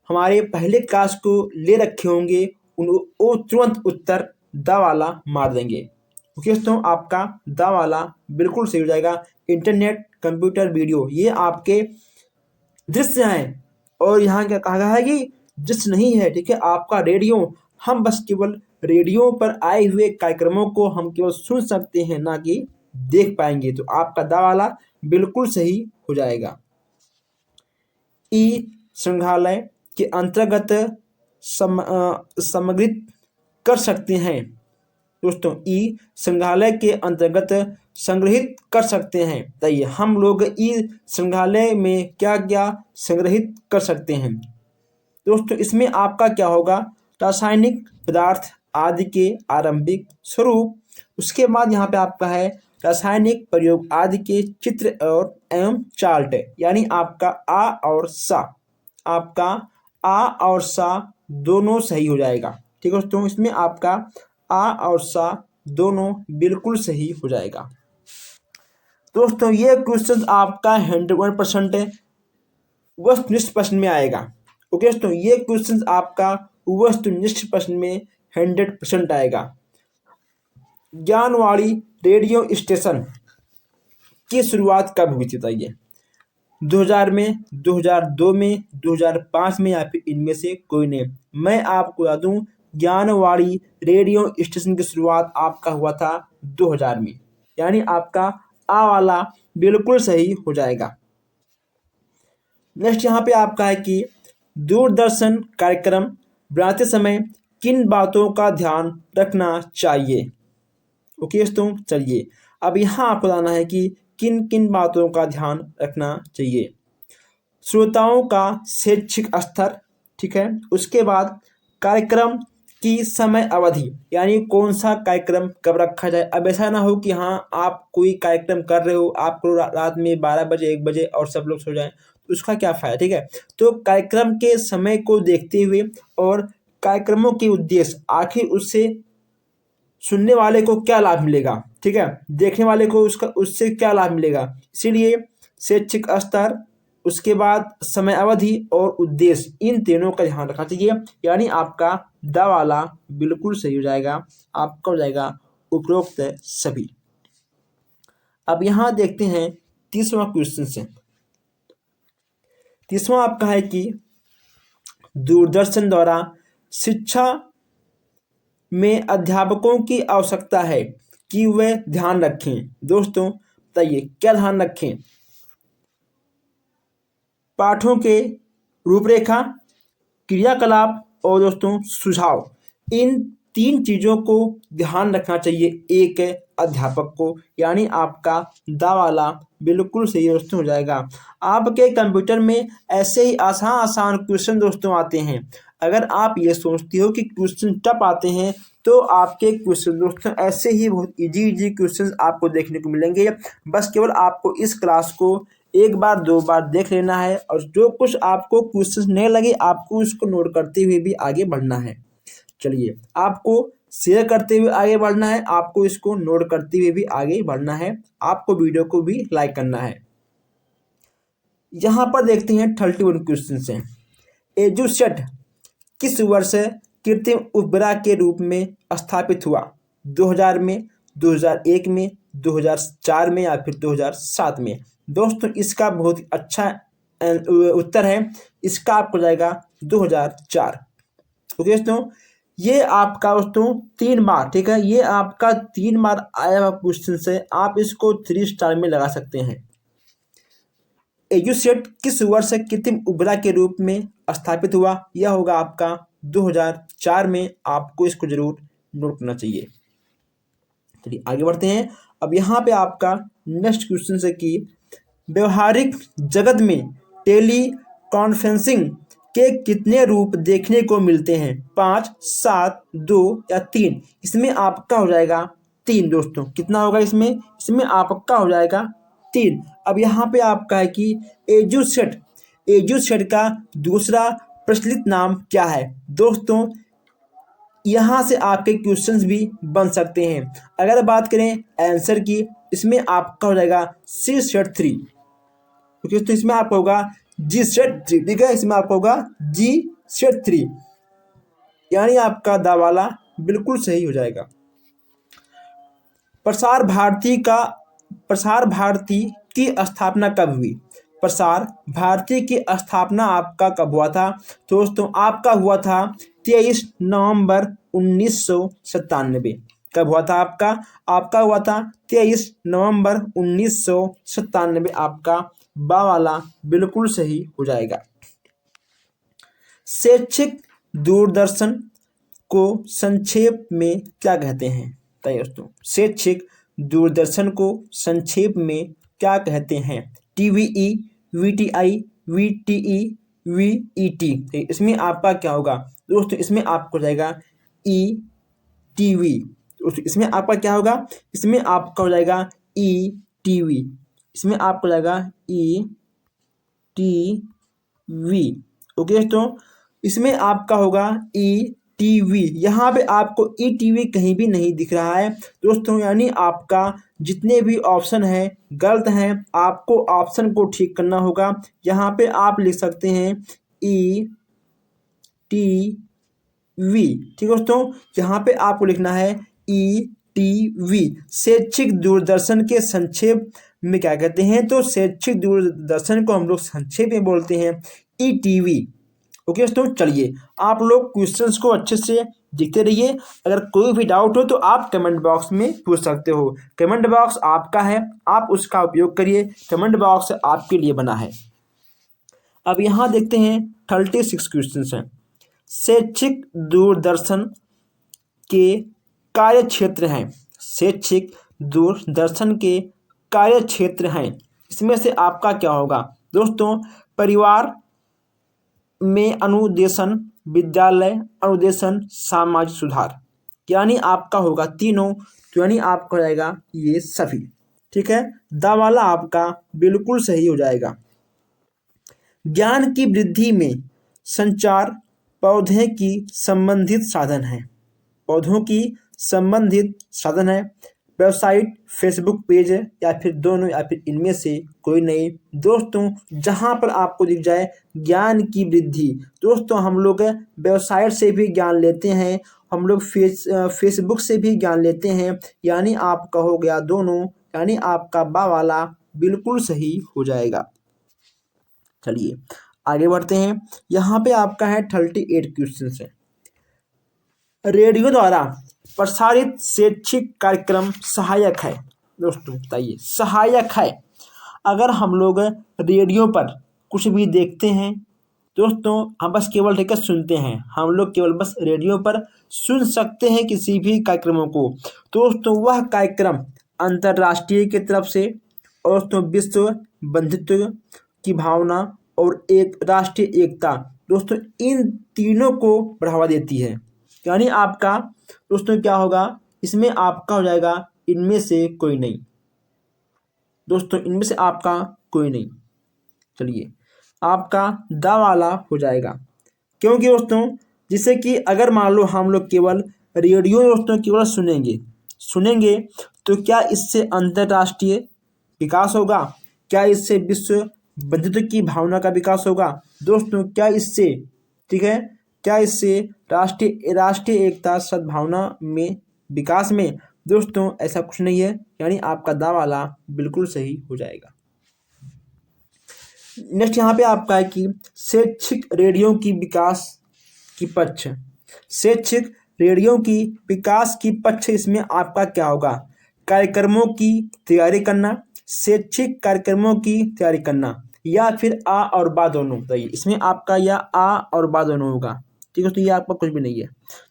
हमारे पहले क्लास को ले रखे होंगे वो तुरंत उत्तर दा वाला मार देंगे। ओके दोस्तों, आपका दा वाला बिल्कुल सही हो जाएगा। इंटरनेट, कंप्यूटर, वीडियो ये आपके दृश्य हैं और यहाँ क्या कहा गया है कि दृश्य नहीं है। ठीक है, आपका रेडियो, हम बस केवल रेडियो पर आए हुए कार्यक्रमों को हम केवल सुन सकते हैं, ना कि देख पाएंगे। तो आपका दा वाला बिल्कुल सही हो जाएगा। ई संग्रहालय के अंतर्गत समग्रित कर सकते हैं। दोस्तों, ई संग्रहालय के अंतर्गत संग्रहित कर सकते हैं। बताइए हम लोग ई संग्रहालय में क्या क्या संग्रहित कर सकते हैं। दोस्तों, इसमें आपका क्या होगा, रासायनिक पदार्थ आदि के आरंभिक स्वरूप, उसके बाद यहाँ पे आपका है रासायनिक प्रयोग आदि के चित्र और एवं चार्ट, यानी आपका आ और सा, आपका आ और सा दोनों सही हो जाएगा। ठीक है दोस्तों, इसमें आपका आ और सा दोनों बिल्कुल सही हो जाएगा। दोस्तों, ये क्वेश्चन आपका 100% वस्तुनिष्ठ प्रश्न में आएगा। ओके दोस्तों, ये क्वेश्चन आपका वस्तुनिष्ठ प्रश्न में 100% आएगा। ज्ञानवाणी रेडियो स्टेशन की शुरुआत कब हुई थी बताइए। 2000 में, 2002 में, 2005 में, या फिर इनमें से कोई नहीं। मैं आपको बता दूं, ज्ञानवाणी रेडियो स्टेशन की शुरुआत आपका हुआ था 2000 में, यानी आपका आ वाला बिल्कुल सही हो जाएगा। नेक्स्ट यहाँ पे आपका है कि दूरदर्शन कार्यक्रम बनाते समय किन बातों का ध्यान रखना चाहिए। ओके दोस्तों, चलिए अब यहाँ आपको बताना है कि किन किन बातों का ध्यान रखना चाहिए। श्रोताओं का शैक्षिक स्तर, ठीक है, उसके बाद कार्यक्रम की समय अवधि, यानी कौन सा कार्यक्रम कब रखा जाए। अब ऐसा ना हो कि हाँ आप कोई कार्यक्रम कर रहे हो, आपको रात में 12 बजे 1 बजे और सब लोग सो जाएं, तो उसका क्या फ़ायदा। ठीक है, तो कार्यक्रम के समय को देखते हुए और कार्यक्रमों के उद्देश्य, आखिर उससे सुनने वाले को क्या लाभ मिलेगा, ठीक है, देखने वाले को उससे क्या लाभ मिलेगा, इसीलिए शैक्षिक स्तर, उसके बाद समय अवधि और उद्देश्य, इन तीनों का ध्यान रखना चाहिए। यानी आपका द वाला बिल्कुल सही हो जाएगा, आपका हो जाएगा उपरोक्त सभी। अब यहाँ देखते हैं तीसरा क्वेश्चन से। तीसरा आपका है कि दूरदर्शन द्वारा शिक्षा में अध्यापकों की आवश्यकता है कि वे ध्यान रखें। दोस्तों बताइए क्या ध्यान रखें। पाठों के रूपरेखा, क्रियाकलाप और दोस्तों सुझाव, इन 3 चीज़ों को ध्यान रखना चाहिए एक अध्यापक को, यानी आपका दा वाला बिल्कुल सही दोस्तों हो जाएगा। आपके कंप्यूटर में ऐसे ही आसान आसान क्वेश्चन दोस्तों आते हैं। अगर आप ये सोचते हो कि क्वेश्चन टफ आते हैं, तो आपके क्वेश्चन दोस्तों ऐसे ही बहुत इजी क्वेश्चन आपको देखने को मिलेंगे। बस केवल आपको इस क्लास को 1 बार 2 बार देख लेना है, और जो कुछ आपको क्वेश्चन नहीं लगे आपको उसको नोट करते हुए भी आगे बढ़ना है। चलिए, आपको शेयर करते हुए आगे बढ़ना है, आपको इसको नोट करते हुए भी आगे बढ़ना है, आपको वीडियो को भी लाइक करना है। यहाँ पर देखते हैं 31 क्वेश्चन से। एजुसेट किस वर्ष कृत्रिम उपग्रह के रूप में स्थापित हुआ। 2000 में, 2001 में, 2004 में, या फिर 2007 में। दोस्तों इसका बहुत अच्छा उत्तर है, इसका आपको जाएगा 2004। ओके दोस्तों, ये आपका दोस्तों 3 बार, ठीक है, ये आपका 3 बार आया हुआ क्वेश्चन से आप इसको 3 स्टार में लगा सकते हैं। एजुसेट किस वर्ष कृत्रिम उपग्रह के रूप में स्थापित हुआ, यह होगा आपका 2004 में। आपको इसको जरूर नोट करना चाहिए। चलिए आगे बढ़ते हैं। अब यहाँ पे आपका नेक्स्ट क्वेश्चन है कि व्यवहारिक जगत में टेली कॉन्फ्रेंसिंग के कितने रूप देखने को मिलते हैं। 5, 7, 2 या 3। इसमें आपका हो जाएगा 3 दोस्तों। कितना होगा इसमें? इसमें आपका हो जाएगा 3। अब यहाँ पे आपका है कि एजुसेट, एजुसेट का दूसरा प्रचलित नाम क्या है? दोस्तों यहाँ से आपके क्वेश्चंस भी बन सकते हैं। अगर बात करें आंसर की, इसमें आपका हो जाएगा सी सेट 3, क्योंकि तो इसमें आपका होगा जी सेट 3, ठीक है, इसमें आपका होगा जी सेट 3, यानी आपका दा वाला बिल्कुल सही हो जाएगा। प्रसार भारती की स्थापना कब हुई? प्रसार भारती की स्थापना आपका कब हुआ था? दोस्तों आपका हुआ था 23 नवंबर 1997। कब हुआ था आपका? आपका हुआ था 23 नवंबर 1997। आपका बा वाला बिल्कुल सही हो जाएगा। शैक्षिक दूरदर्शन को संक्षेप में क्या कहते हैं? बताइए दोस्तों, शैक्षिक दूरदर्शन को संक्षेप में क्या कहते हैं? टीवीई, वीटीआई, वीटीई, वीईटी। इसमें आपका क्या होगा दोस्तों? इसमें आपको जाएगा ई टीवी। इसमें आपका क्या होगा? इसमें आपका हो जाएगा ई टीवी। इसमें आपको जाएगा ई टीवी। ओके दोस्तों, इसमें आपका होगा ई टीवी। यहाँ पे आपको ई टीवी कहीं भी नहीं दिख रहा है दोस्तों, यानी आपका जितने भी ऑप्शन हैं गलत हैं। आपको ऑप्शन को ठीक करना होगा। यहाँ पे आप लिख सकते हैं ई टी वी, ठीक है दोस्तों, यहाँ पे आपको लिखना है ई टी वी। शैक्षिक दूरदर्शन के संक्षेप में क्या कहते हैं? तो शैक्षिक दूरदर्शन को हम लोग संक्षेप में बोलते हैं ई टी वी। ओके दोस्तों, चलिए आप लोग क्वेश्चंस को अच्छे से देखते रहिए। अगर कोई भी डाउट हो तो आप कमेंट बॉक्स में पूछ सकते हो। कमेंट बॉक्स आपका है, आप उसका उपयोग करिए। कमेंट बॉक्स आपके लिए बना है। अब यहाँ देखते हैं 36 क्वेश्चंस हैं। शैक्षिक दूरदर्शन के कार्य क्षेत्र हैं। शैक्षिक दूरदर्शन के कार्य क्षेत्र हैं, इसमें से आपका क्या होगा दोस्तों? परिवार में अनुदेशन, विद्यालय अनुदेशन, सामाजिक सुधार, यानी आपका होगा तीनों। तो यानी आपका हो जाएगा ये सभी, ठीक है। दा वाला आपका बिल्कुल सही हो जाएगा। ज्ञान की वृद्धि में संचार पौधे की संबंधित साधन है। पौधों की संबंधित साधन है। वेबसाइट, फेसबुक पेज या फिर दोनों या फिर इनमें से कोई नहीं। दोस्तों जहाँ पर आपको दिख जाए ज्ञान की वृद्धि, दोस्तों हम लोग वेबसाइट से भी ज्ञान लेते हैं, हम लोग फेसबुक से भी ज्ञान लेते हैं, यानी आपका हो गया दोनों, यानी आपका बा वाला बिल्कुल सही हो जाएगा। चलिए आगे बढ़ते हैं। यहाँ पे आपका है 38 क्वेश्चन है। रेडियो द्वारा प्रसारित शैक्षिक कार्यक्रम सहायक है। दोस्तों बताइए, सहायक है। अगर हम लोग रेडियो पर कुछ भी देखते हैं दोस्तों, हम बस केवल ठीक है सुनते हैं, हम लोग केवल बस रेडियो पर सुन सकते हैं किसी भी कार्यक्रमों को। दोस्तों वह कार्यक्रम अंतर्राष्ट्रीय की तरफ से और दोस्तों विश्व बंधुत्व की भावना और एक राष्ट्रीय एकता, दोस्तों इन तीनों को बढ़ावा देती है। यानी आपका दोस्तों क्या होगा? इसमें आपका हो जाएगा इनमें से कोई नहीं। दोस्तों इनमें से आपका कोई नहीं। चलिए आपका दा वाला हो जाएगा, क्योंकि दोस्तों जिससे कि अगर मान लो हम लोग केवल रेडियो दोस्तों केवल सुनेंगे तो क्या इससे अंतर्राष्ट्रीय विकास होगा? क्या इससे विश्व बंधुत्व की भावना का विकास होगा? दोस्तों क्या इससे, ठीक है, क्या इससे राष्ट्रीय एकता सद्भावना में विकास में? दोस्तों ऐसा कुछ नहीं है, यानी आपका दा वाला बिल्कुल सही हो जाएगा। नेक्स्ट यहाँ पे आपका है कि शैक्षिक रेडियो की विकास की पक्ष, शैक्षिक रेडियो की विकास की पक्ष, इसमें आपका क्या होगा? कार्यक्रमों की तैयारी करना, शैक्षिक कार्यक्रमों की तैयारी करना, या फिर आ और बा दोनों। बताइए इसमें आपका या आ और बा दोनों होगा, ठीक है। तो ये आपका कुछ भी नहीं है।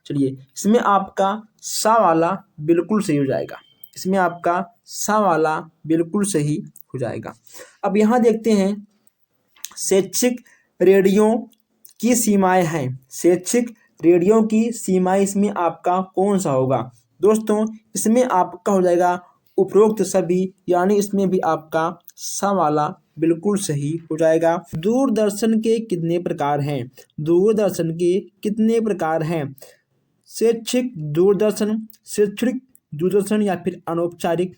चलिए इसमें आपका सा वाला बिल्कुल सही हो जाएगा। इसमें आपका सा वाला बिल्कुल सही हो जाएगा। अब यहाँ देखते हैं शैक्षिक रेडियो की सीमाएं हैं। शैक्षिक रेडियो की सीमाएं, इसमें आपका कौन सा होगा? दोस्तों इसमें आपका हो जाएगा उपरोक्त सभी, यानी इसमें भी आपका सा वाला बिल्कुल सही हो जाएगा। दूरदर्शन के कितने प्रकार हैं? दूरदर्शन के कितने प्रकार हैं? शैक्षिक दूरदर्शन, शैक्षणिक दूरदर्शन, या फिर अनौपचारिक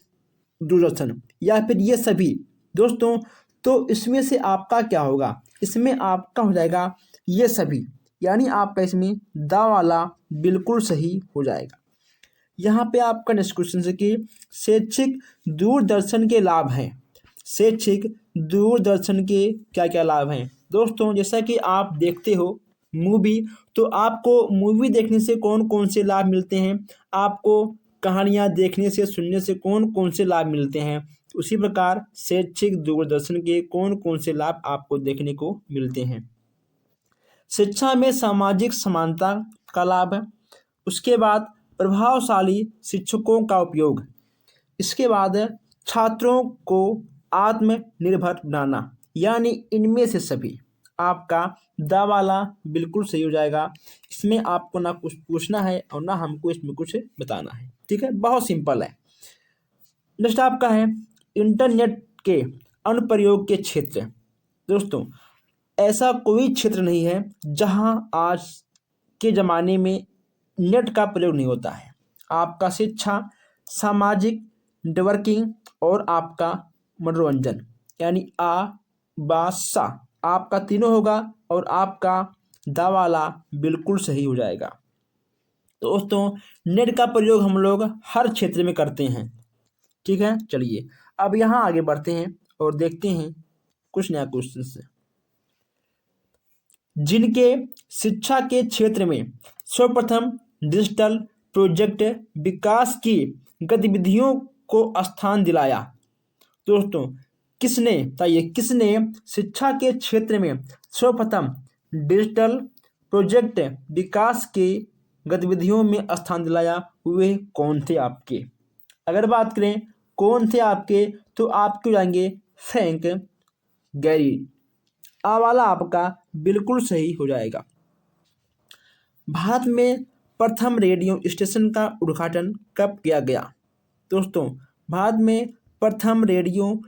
दूरदर्शन, या फिर ये सभी। दोस्तों तो इसमें से आपका क्या होगा? इसमें आपका हो जाएगा ये सभी, यानी आपका इसमें दा वाला बिल्कुल सही हो जाएगा। यहाँ पे आपका नेक्स्ट क्वेश्चन है कि शैक्षिक दूरदर्शन के लाभ हैं। शैक्षिक दूरदर्शन के क्या क्या लाभ हैं? दोस्तों जैसा कि आप देखते हो मूवी, तो आपको मूवी देखने से कौन कौन से लाभ मिलते हैं? आपको कहानियाँ देखने से, सुनने से कौन कौन से लाभ मिलते हैं? उसी प्रकार शैक्षिक दूरदर्शन के कौन कौन से लाभ आपको देखने को मिलते हैं? शिक्षा में सामाजिक समानता का लाभ है। उसके बाद प्रभावशाली शिक्षकों का उपयोग। इसके बाद छात्रों को आत्मनिर्भर बनाना, यानी इनमें से सभी आपका दा वाला बिल्कुल सही हो जाएगा। इसमें आपको ना कुछ पूछना है और ना हमको इसमें कुछ बताना है, ठीक है, बहुत सिंपल है। नेक्स्ट आपका है इंटरनेट के अनुप्रयोग के क्षेत्र। दोस्तों ऐसा कोई क्षेत्र नहीं है जहां आज के ज़माने में नेट का प्रयोग नहीं होता है। आपका शिक्षा, सामाजिक नेटवर्किंग और आपका मनोरंजन, यानी आ बा सा आपका तीनों होगा और आपका दा वाला बिल्कुल सही हो जाएगा। तो दोस्तों नेट का प्रयोग हम लोग हर क्षेत्र में करते हैं, ठीक है। चलिए अब यहाँ आगे बढ़ते हैं और देखते हैं कुछ नया क्वेश्चन से। जिनके शिक्षा के क्षेत्र में सर्वप्रथम डिजिटल प्रोजेक्ट विकास की गतिविधियों को स्थान दिलाया। दोस्तों किसने, बताइए किसने शिक्षा के क्षेत्र में सर्वप्रथम डिजिटल प्रोजेक्ट विकास की गतिविधियों में स्थान दिलाया? वे कौन थे आपके? अगर बात करें कौन थे आपके, तो आपके जाएंगे फ्रैंक गैरी। आ वाला आपका बिल्कुल सही हो जाएगा। भारत में प्रथम रेडियो स्टेशन का उद्घाटन कब किया गया? दोस्तों भारत में प्रथम रेडियो,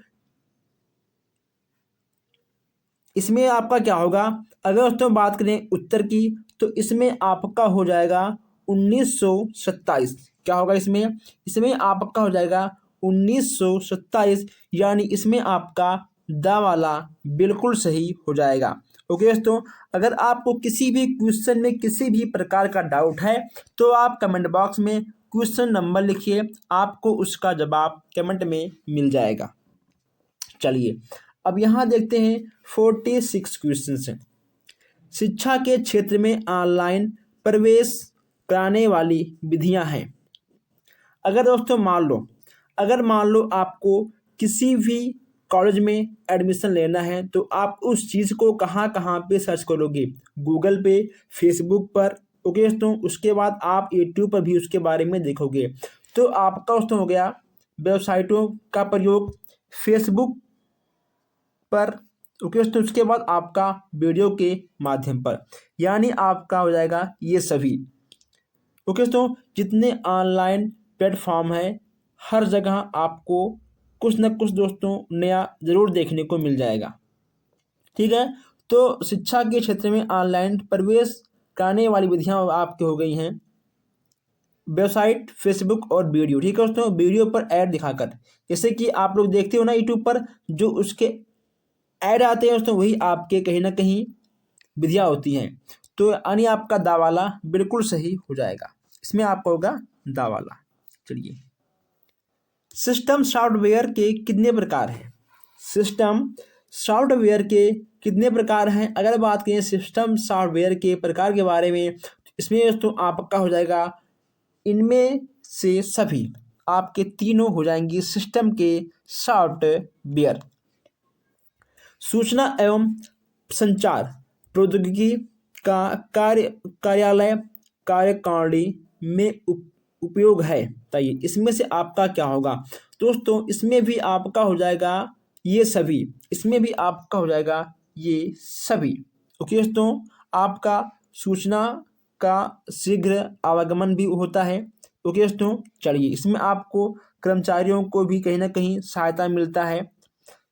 इसमें आपका क्या होगा? अगर दोस्तों बात करें उत्तर की, तो इसमें आपका हो जाएगा 1927। क्या होगा इसमें? इसमें आपका हो जाएगा 1927, यानी इसमें आपका दा वाला बिल्कुल सही हो जाएगा। ओके दोस्तों, अगर आपको किसी भी क्वेश्चन में किसी भी प्रकार का डाउट है तो आप कमेंट बॉक्स में क्वेश्चन नंबर लिखिए, आपको उसका जवाब कमेंट में मिल जाएगा। चलिए अब यहाँ देखते हैं 46 क्वेश्चन हैं। शिक्षा के क्षेत्र में ऑनलाइन प्रवेश कराने वाली विधियां हैं। अगर दोस्तों अगर मान लो आपको किसी भी कॉलेज में एडमिशन लेना है, तो आप उस चीज़ को कहाँ कहाँ पे सर्च करोगे? गूगल पे, फेसबुक पर, ओके दोस्तों। उसके बाद आप यूट्यूब पर भी उसके बारे में देखोगे। तो आपका दोस्तों हो गया वेबसाइटों का प्रयोग, फेसबुक पर, ओके दोस्तों। उसके बाद आपका वीडियो के माध्यम पर, यानी आपका हो जाएगा ये सभी। ओके दोस्तों, जितने ऑनलाइन प्लेटफॉर्म है हर जगह आपको कुछ न कुछ दोस्तों नया ज़रूर देखने को मिल जाएगा, ठीक है। तो शिक्षा के क्षेत्र में ऑनलाइन प्रवेश कराने वाली विधियां आपकी हो गई हैं वेबसाइट, फेसबुक और वीडियो, ठीक है दोस्तों। वीडियो पर ऐड दिखाकर, जैसे कि आप लोग देखते हो ना यूट्यूब पर जो उसके ऐड आते हैं दोस्तों, वही आपके कहीं ना कहीं विधियाँ होती हैं। तो यानी आपका दा वाला बिल्कुल सही हो जाएगा। इसमें आपका होगा दा वाला। चलिए सिस्टम सॉफ्टवेयर के कितने प्रकार हैं? सिस्टम सॉफ्टवेयर के कितने प्रकार हैं? अगर बात करें सिस्टम सॉफ्टवेयर के प्रकार के बारे में, इसमें दोस्तों आपका हो जाएगा इनमें से सभी, आपके तीनों हो जाएंगी सिस्टम के सॉफ्टवेयर। सूचना एवं संचार प्रौद्योगिकी का कार्यालय कार्यकारिणी में उपयोग है, बताइए इसमें से आपका क्या होगा? दोस्तों इसमें भी आपका हो जाएगा ये सभी, इसमें भी आपका हो जाएगा ये सभी। ओके दोस्तों, आपका सूचना का शीघ्र आवागमन भी होता है, ओके दोस्तों, चलिए इसमें आपको कर्मचारियों को भी कहीं ना कहीं सहायता मिलता है,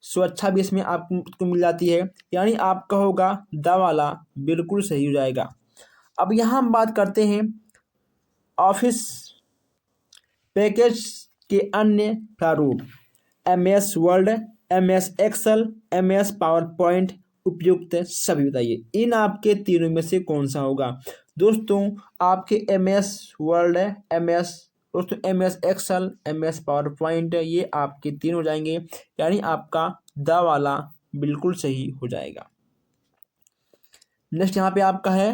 सुरक्षा भी इसमें आपको मिल जाती है, यानी आपका होगा द वाला बिल्कुल सही हो जाएगा। अब यहाँ हम बात करते हैं ऑफिस पैकेज के अन्य प्रारूप, MS Word, MS Excel, MS PowerPoint, उपयुक्त सभी। बताइए इन आपके तीनों में से कौन सा होगा। दोस्तों आपके MS Word, MS Excel, MS PowerPoint, ये आपके तीन हो जाएंगे, यानी आपका द वाला बिल्कुल सही हो जाएगा। नेक्स्ट यहाँ पे आपका है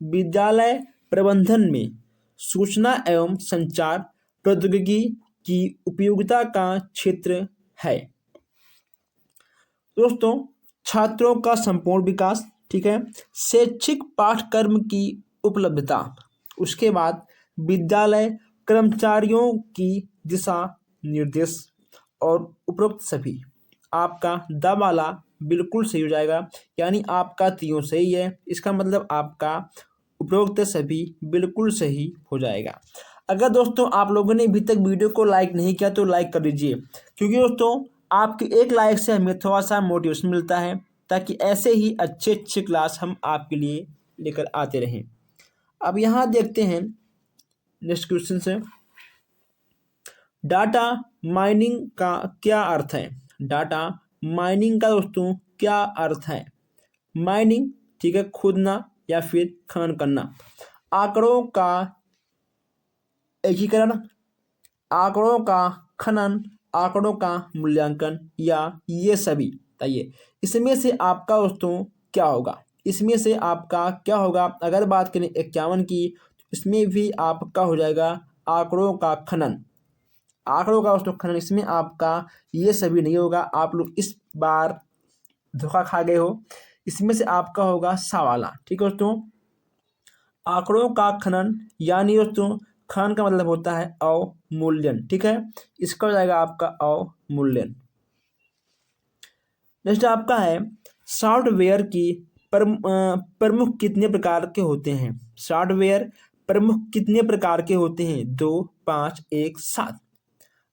विद्यालय प्रबंधन में सूचना एवं संचार प्रौद्योगिकी की उपयोगिता का क्षेत्र है। दोस्तों छात्रों का संपूर्ण विकास, ठीक है, शैक्षिक पाठ्यक्रम की उपलब्धता, उसके बाद विद्यालय कर्मचारियों की दिशा निर्देश और उपरोक्त सभी। आपका द वाला बिल्कुल सही हो जाएगा, यानी आपका तीनों सही है, इसका मतलब आपका उपरोक्त सभी बिल्कुल सही हो जाएगा। अगर दोस्तों आप लोगों ने अभी तक वीडियो को लाइक नहीं किया तो लाइक कर दीजिए, क्योंकि दोस्तों आपके एक लाइक से हमें थोड़ा सा मोटिवेशन मिलता है, ताकि ऐसे ही अच्छे अच्छे क्लास हम आपके लिए लेकर आते रहें। अब यहाँ देखते हैं नेक्स्ट क्वेश्चन से, डाटा माइनिंग का क्या अर्थ है। डाटा माइनिंग का दोस्तों क्या अर्थ है। माइनिंग, ठीक है, खोदना या फिर खनन करना, आंकड़ों का एकीकरण, आंकड़ों का खनन, आंकड़ों का मूल्यांकन, या ये सभी। बताइए इसमें से आपका दोस्तों क्या होगा। इसमें से आपका क्या होगा। अगर बात करें 51 की, इसमें भी आपका हो जाएगा आंकड़ों का खनन, आंकड़ों का दोस्तों खनन। इसमें आपका ये सभी नहीं होगा, आप लोग इस बार धोखा खा गए हो। इसमें से आपका होगा सा वाला, ठीक है दोस्तों, आंकड़ों का खनन, यानी दोस्तों खनन का मतलब होता है अवमूल्यन, ठीक है, इसका हो जाएगा आपका अवमूल्यन। नेक्स्ट आपका है सॉफ्टवेयर की प्रमुख कितने प्रकार के होते हैं। सॉफ्टवेयर प्रमुख कितने प्रकार के होते हैं। 2, 5, 1, 7।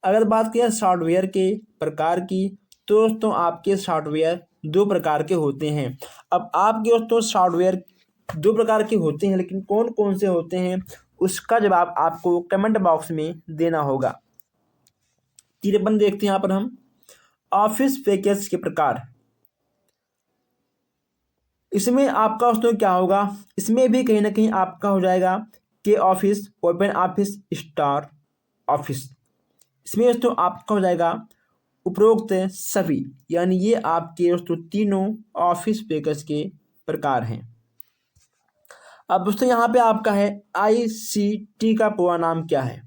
अगर बात करें सॉफ्टवेयर के प्रकार की, तो दोस्तों आपके सॉफ्टवेयर 2 प्रकार के होते हैं। अब आपके दोस्तों सॉफ्टवेयर 2 प्रकार के होते हैं, लेकिन कौन कौन से होते हैं उसका जवाब आपको कमेंट बॉक्स में देना होगा। तिरपन देखते हैं यहाँ पर हम ऑफिस पैकेज के प्रकार। इसमें आपका दोस्तों क्या होगा, इसमें भी कहीं ना कहीं आपका हो जाएगा के office, open office, star office. इसमें दोस्तों आपका हो जाएगा उपरोक्त सभी, यानी ये आपके दोस्तों तीनों ऑफिस पैकेज के प्रकार हैं। अब दोस्तों यहाँ पे आपका है ICT का पूरा नाम क्या है।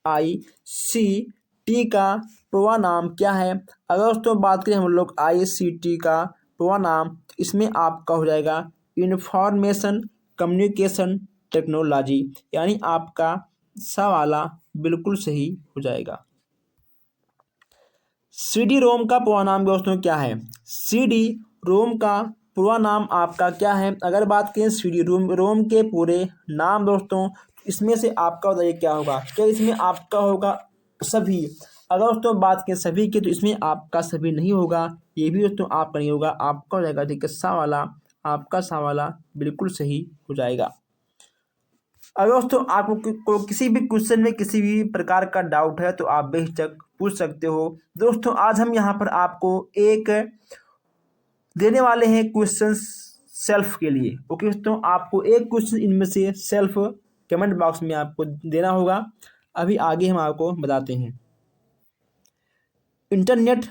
ICT का पूरा नाम क्या है। अगर दोस्तों बात करें हम लोग ICT का पूरा नाम, इसमें आपका हो जाएगा इंफॉर्मेशन कम्युनिकेशन टेक्नोलॉजी, यानी आपका सा वाला बिल्कुल सही हो जाएगा। CD-ROM का पूरा नाम दोस्तों क्या है। CD-ROM का पूरा नाम आपका क्या है। अगर बात करें CD-ROM के पूरे नाम दोस्तों, इसमें से आपका बताइए क्या होगा। क्या इसमें आपका होगा सभी। अगर दोस्तों बात करें सभी की, तो इसमें आपका सभी नहीं होगा, ये भी दोस्तों आपका नहीं होगा, आपका हो जाएगा ठीक है सा वाला, आपका सा वाला बिल्कुल सही हो जाएगा। अगर दोस्तों आपको किसी भी क्वेश्चन में किसी भी प्रकार का डाउट है तो आप बेहिचक पूछ सकते हो। दोस्तों आज हम यहाँ पर आपको एक देने वाले हैं क्वेश्चन सेल्फ के लिए। ओके दोस्तों, आपको एक क्वेश्चन इनमें से सेल्फ कमेंट बॉक्स में आपको देना होगा। अभी आगे हम आपको बताते हैं। इंटरनेट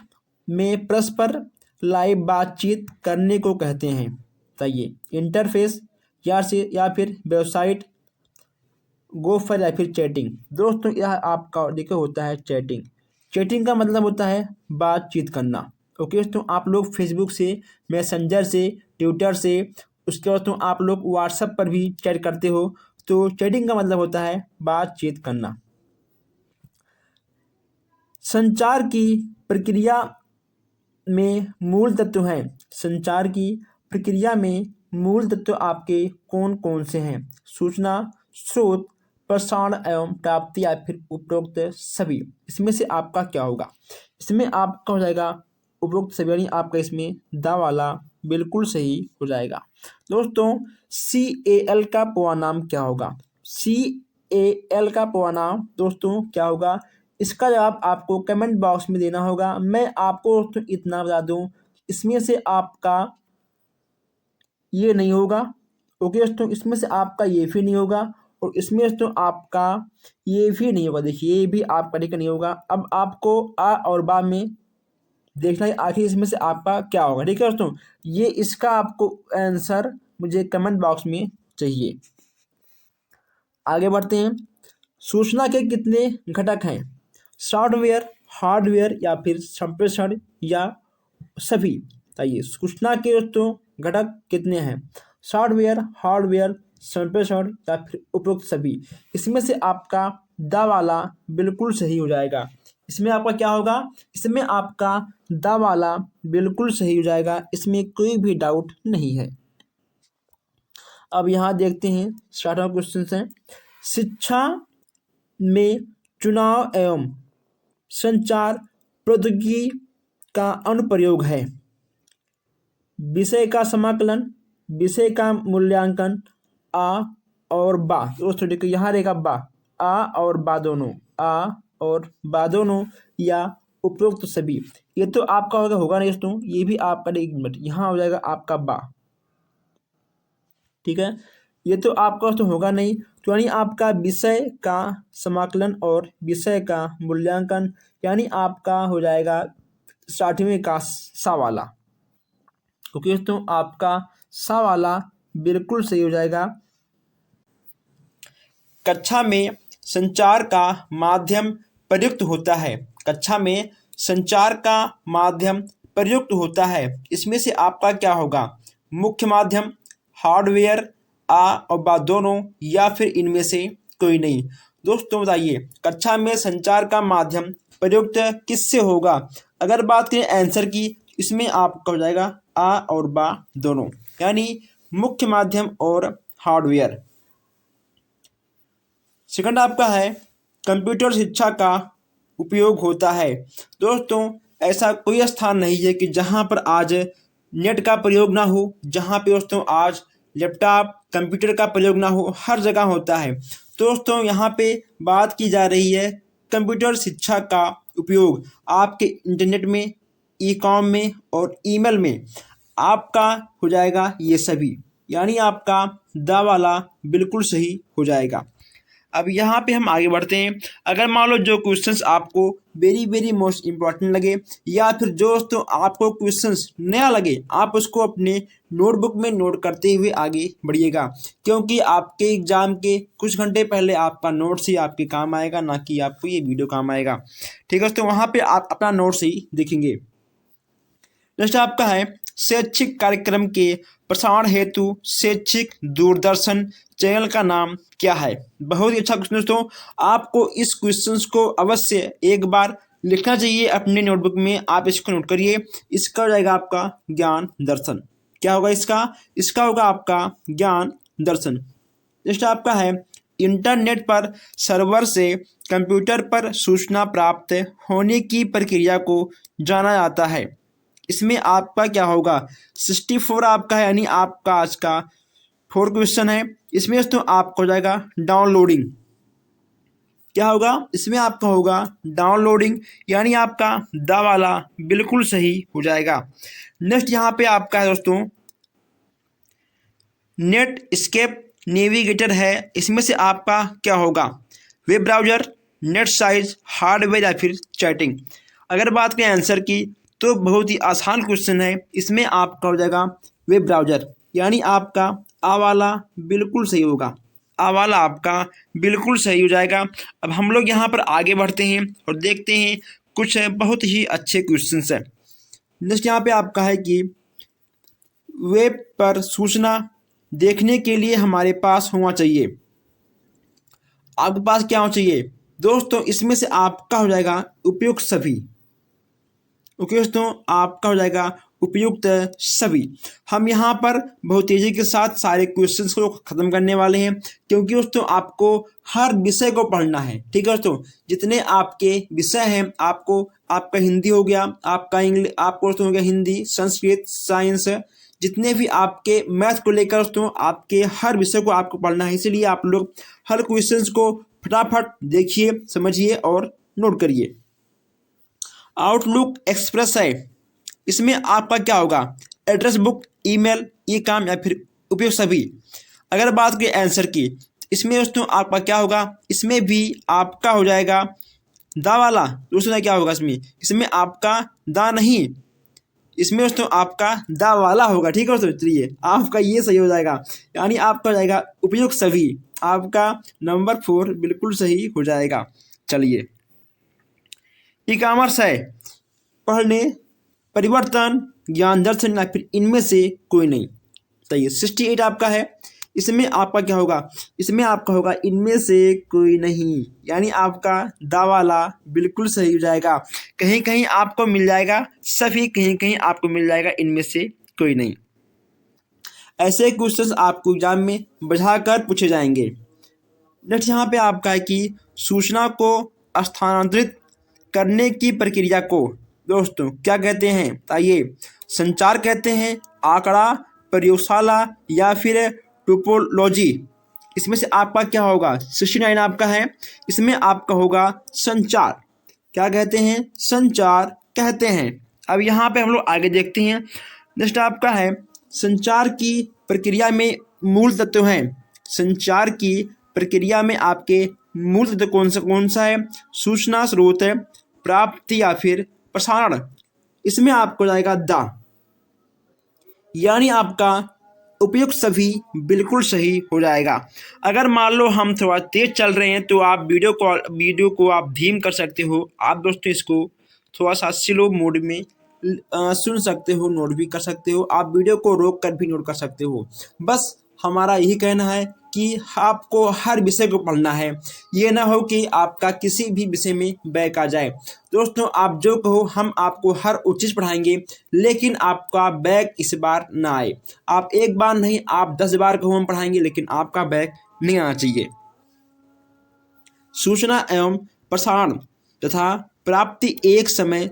में परस्पर लाइव बातचीत करने को कहते हैं। बताइए इंटरफेस या फिर वेबसाइट, गोफर या फिर चैटिंग। दोस्तों यह आपका देखिए होता है चैटिंग। चैटिंग का मतलब होता है बातचीत करना। ओके दोस्तों, आप लोग फेसबुक से, मैसेंजर से, ट्विटर से, उसके बाद दोस्तों आप लोग व्हाट्सएप पर भी चैट करते हो, तो चैटिंग का मतलब होता है बातचीत करना। संचार की प्रक्रिया में मूल तत्व हैं। संचार की प्रक्रिया में मूल तत्व आपके कौन कौन से हैं। सूचना स्रोत, प्रसारण एवं प्राप्ति या फिर उपरोक्त सभी, इसमें से आपका क्या होगा? इसमें आपका हो जाएगा उपरोक्त सभी, यानी आपका इसमें दा वाला बिल्कुल सही हो जाएगा। दोस्तों CAL का पूरा नाम क्या होगा? CAL का पूरा नाम दोस्तों क्या होगा? इसका जवाब आपको कमेंट बॉक्स में देना होगा। मैं आपको दोस्तों इतना बता दूं, इसमें से आपका ये नहीं होगा, ओके दोस्तों, इसमें से आपका ये भी नहीं होगा और इसमें दोस्तों आपका ये भी नहीं होगा। देखिए ये भी आपका ठीक नहीं होगा। अब आपको आ और बा में देखना है आखिर इसमें से आपका क्या होगा। ठीक है दोस्तों, ये इसका आपको आंसर मुझे कमेंट बॉक्स में चाहिए। आगे बढ़ते हैं। सूचना के कितने घटक हैं? सॉफ्टवेयर, हार्डवेयर या फिर संप्रेषण या सभी? बताइए सूचना के दोस्तों घटक कितने हैं? सॉफ्टवेयर, हार्डवेयर, संप्रेषण या फिर उपरोक्त सभी? इसमें से आपका दा वाला बिल्कुल सही हो जाएगा। इसमें आपका क्या होगा? इसमें आपका दा वाला बिल्कुल सही हो जाएगा, इसमें कोई भी डाउट नहीं है। अब यहाँ देखते हैं स्टार्ट क्वेश्चन हैं। शिक्षा में चुनाव एवं संचार प्रौद्योगिकी का अनुप्रयोग है। विषय का समाकलन, विषय का मूल्यांकन, आ और बा। दोस्तों देखो यहाँ रहेगा बा, आ और बा दोनों, आ और बा दोनों या उपरोक्त सभी। ये तो आपका होगा नहीं दोस्तों, ये भी आपका एक मिनट यहाँ हो जाएगा आपका बा। ठीक है, ये तो आपका दोस्तों होगा नहीं, तो यानी आपका विषय का समाकलन और विषय का मूल्यांकन, यानी आपका हो जाएगा स्टार्टिंग में का सा वाला। ओके दोस्तों, आपका सा वाला बिल्कुल सही हो जाएगा। कक्षा में संचार का माध्यम प्रयुक्त होता है। कक्षा में संचार का माध्यम प्रयुक्त होता है, इसमें से आपका क्या होगा? मुख्य माध्यम, हार्डवेयर, आ और बा दोनों या फिर इनमें से कोई नहीं। दोस्तों बताइए कक्षा में संचार का माध्यम प्रयुक्त किससे होगा? अगर बात करें आंसर की, इसमें आपका हो जाएगा आ और बा दोनों, यानी मुख्य माध्यम और हार्डवेयर। सेकंड आपका है कंप्यूटर शिक्षा का उपयोग होता है। दोस्तों ऐसा कोई स्थान नहीं है कि जहां पर आज नेट का प्रयोग ना हो, जहां पे दोस्तों आज लैपटॉप कंप्यूटर का प्रयोग ना हो, हर जगह होता है। दोस्तों यहाँ पे बात की जा रही है कंप्यूटर शिक्षा का उपयोग आपके इंटरनेट में, ई कॉम में और ईमेल में आपका हो जाएगा ये सभी, यानी आपका दा वाला बिल्कुल सही हो जाएगा। अब यहाँ पे हम आगे बढ़ते हैं। अगर मान लो जो क्वेश्चंस आपको वेरी मोस्ट इम्पॉर्टेंट लगे या फिर जो दोस्तों आपको क्वेश्चंस नया लगे, आप उसको अपने नोटबुक में नोट करते हुए आगे बढ़िएगा, क्योंकि आपके एग्जाम के कुछ घंटे पहले आपका नोट्स ही आपके काम आएगा, ना कि आपको ये वीडियो काम आएगा। ठीक है दोस्तों, वहाँ पर आप अपना नोट्स ही देखेंगे। नेक्स्ट आपका है शैक्षिक कार्यक्रम के प्रसारण हेतु शैक्षिक दूरदर्शन चैनल का नाम क्या है? बहुत ही अच्छा क्वेश्चन दोस्तों, आपको इस क्वेश्चन को अवश्य एक बार लिखना चाहिए अपने नोटबुक में। आप इसको नोट करिए। इसका हो जाएगा आपका ज्ञान दर्शन। क्या होगा इसका? इसका होगा आपका ज्ञान दर्शन। नेक्स्ट आपका है इंटरनेट पर सर्वर से कंप्यूटर पर सूचना प्राप्त होने की प्रक्रिया को जाना जाता है। इसमें आपका क्या होगा? 64 आपका है, यानी आपका आज का 4 क्वेश्चन है। इसमें दोस्तों आपको हो जाएगा डाउनलोडिंग। क्या होगा? इसमें आपका होगा डाउनलोडिंग, यानी आपका दा वाला बिल्कुल सही हो जाएगा। नेक्स्ट यहाँ पे आपका है दोस्तों नेट स्केप नेविगेटर है। इसमें से आपका क्या होगा? Web browser, net size, hardware या फिर चैटिंग? अगर बात करें आंसर की तो बहुत ही आसान क्वेश्चन है। इसमें आपका हो जाएगा वेब ब्राउजर, यानी आपका आ वाला बिल्कुल सही होगा। आ वाला आपका बिल्कुल सही हो जाएगा। अब हम लोग यहाँ पर आगे बढ़ते हैं और देखते हैं कुछ बहुत ही अच्छे क्वेश्चंस हैं। नेक्स्ट यहाँ पे आपका है कि वेब पर सूचना देखने के लिए हमारे पास होना चाहिए। आपके पास क्या होना चाहिए दोस्तों? इसमें से आपका हो जाएगा उपयुक्त सभी। ओके दोस्तों, आपका हो जाएगा उपयुक्त सभी। हम यहाँ पर बहुत तेज़ी के साथ सारे क्वेश्चंस को ख़त्म करने वाले हैं, क्योंकि दोस्तों आपको हर विषय को पढ़ना है। ठीक है दोस्तों, जितने आपके विषय हैं, आपको आपका हिंदी हो गया, आपका इंग्लिश, आपको दोस्तों हो गया हिंदी, संस्कृत, साइंस, जितने भी आपके मैथ को लेकर दोस्तों आपके हर विषय को आपको पढ़ना है। इसीलिए आप लोग हर क्वेश्चंस को फटाफट देखिए, समझिए और नोट करिए। आउटलुक एक्सप्रेस है, इसमें आपका क्या होगा, एड्रेस बुक, ईमेल, ई काम या फिर उपयोग सभी। अगर बात करें आंसर की, इसमें दोस्तों आपका क्या होगा, इसमें भी आपका हो जाएगा दा वाला। दोस्तों क्या होगा इसमें, इसमें आपका दा नहीं, इसमें दोस्तों आपका दा वाला होगा। ठीक है दोस्तों, चलिए आपका ये सही हो जाएगा, यानी आपका हो जाएगा उपयोग सभी। आपका नंबर 4 बिल्कुल सही हो जाएगा। चलिए, ई कॉमर्स है, पढ़ने, परिवर्तन, ज्ञान दर्शन या फिर इनमें से कोई नहीं। तो ये 68 आपका है, इसमें आपका क्या होगा, इसमें आपका होगा इनमें से कोई नहीं, यानी आपका दा वाला बिल्कुल सही हो जाएगा। कहीं कहीं आपको मिल जाएगा सभी, कहीं कहीं आपको मिल जाएगा इनमें से कोई नहीं। ऐसे क्वेश्चंस आपको एग्जाम में बढ़ाकर पूछे जाएंगे। नेक्स्ट यहाँ पे आपका है कि सूचना को स्थानांतरित करने की प्रक्रिया को दोस्तों क्या कहते हैं, आइए, संचार कहते हैं, आंकड़ा, प्रयोगशाला या फिर टोपोलॉजी। इसमें से आपका क्या होगा, 69 आपका है, इसमें आपका होगा संचार। क्या कहते हैं, संचार कहते हैं। अब यहाँ पे हम लोग आगे देखते हैं। नेक्स्ट आपका है संचार की प्रक्रिया में मूल तत्व हैं। संचार की प्रक्रिया में आपके मूल तत्व कौन सा है, सूचना स्रोत, प्राप्ति या फिर प्रसारण। इसमें आपको जाएगा दा, यानी आपका उपयुक्त सभी बिल्कुल सही हो जाएगा। अगर मान लो हम थोड़ा तेज चल रहे हैं तो आप वीडियो को आप धीम कर सकते हो। आप दोस्तों इसको थोड़ा सा स्लो मोड में सुन सकते हो, नोट भी कर सकते हो। आप वीडियो को रोक कर भी नोट कर सकते हो। बस हमारा यही कहना है कि आपको हर विषय को पढ़ना है, ये ना हो कि आपका किसी भी विषय में बैक आ जाए। दोस्तों आप जो कहो हम आपको हर वो चीज़ पढ़ाएंगे, लेकिन आपका बैक इस बार ना आए। आप एक बार नहीं, आप 10 बार कहो हम पढ़ाएंगे, लेकिन आपका बैक नहीं आना चाहिए। सूचना एवं प्रसारण तथा प्राप्ति एक समय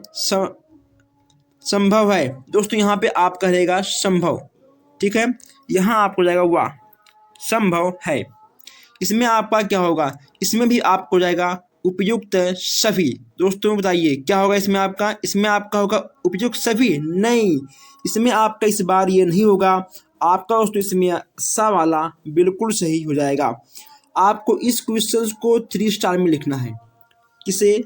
संभव है। दोस्तों यहाँ पे आप कहेगा संभव, ठीक है, यहाँ आपको जाएगा वाह, संभव है। इसमें आपका क्या होगा, इसमें भी आपको जाएगा उपयुक्त सभी। दोस्तों बताइए क्या होगा इसमें आपका होगा उपयुक्त सभी, नहीं, इसमें आपका इस बार ये नहीं होगा। आपका दोस्तों इसमें सा वाला बिल्कुल सही हो जाएगा। आपको इस क्वेश्चन को 3 स्टार में लिखना है। किसे,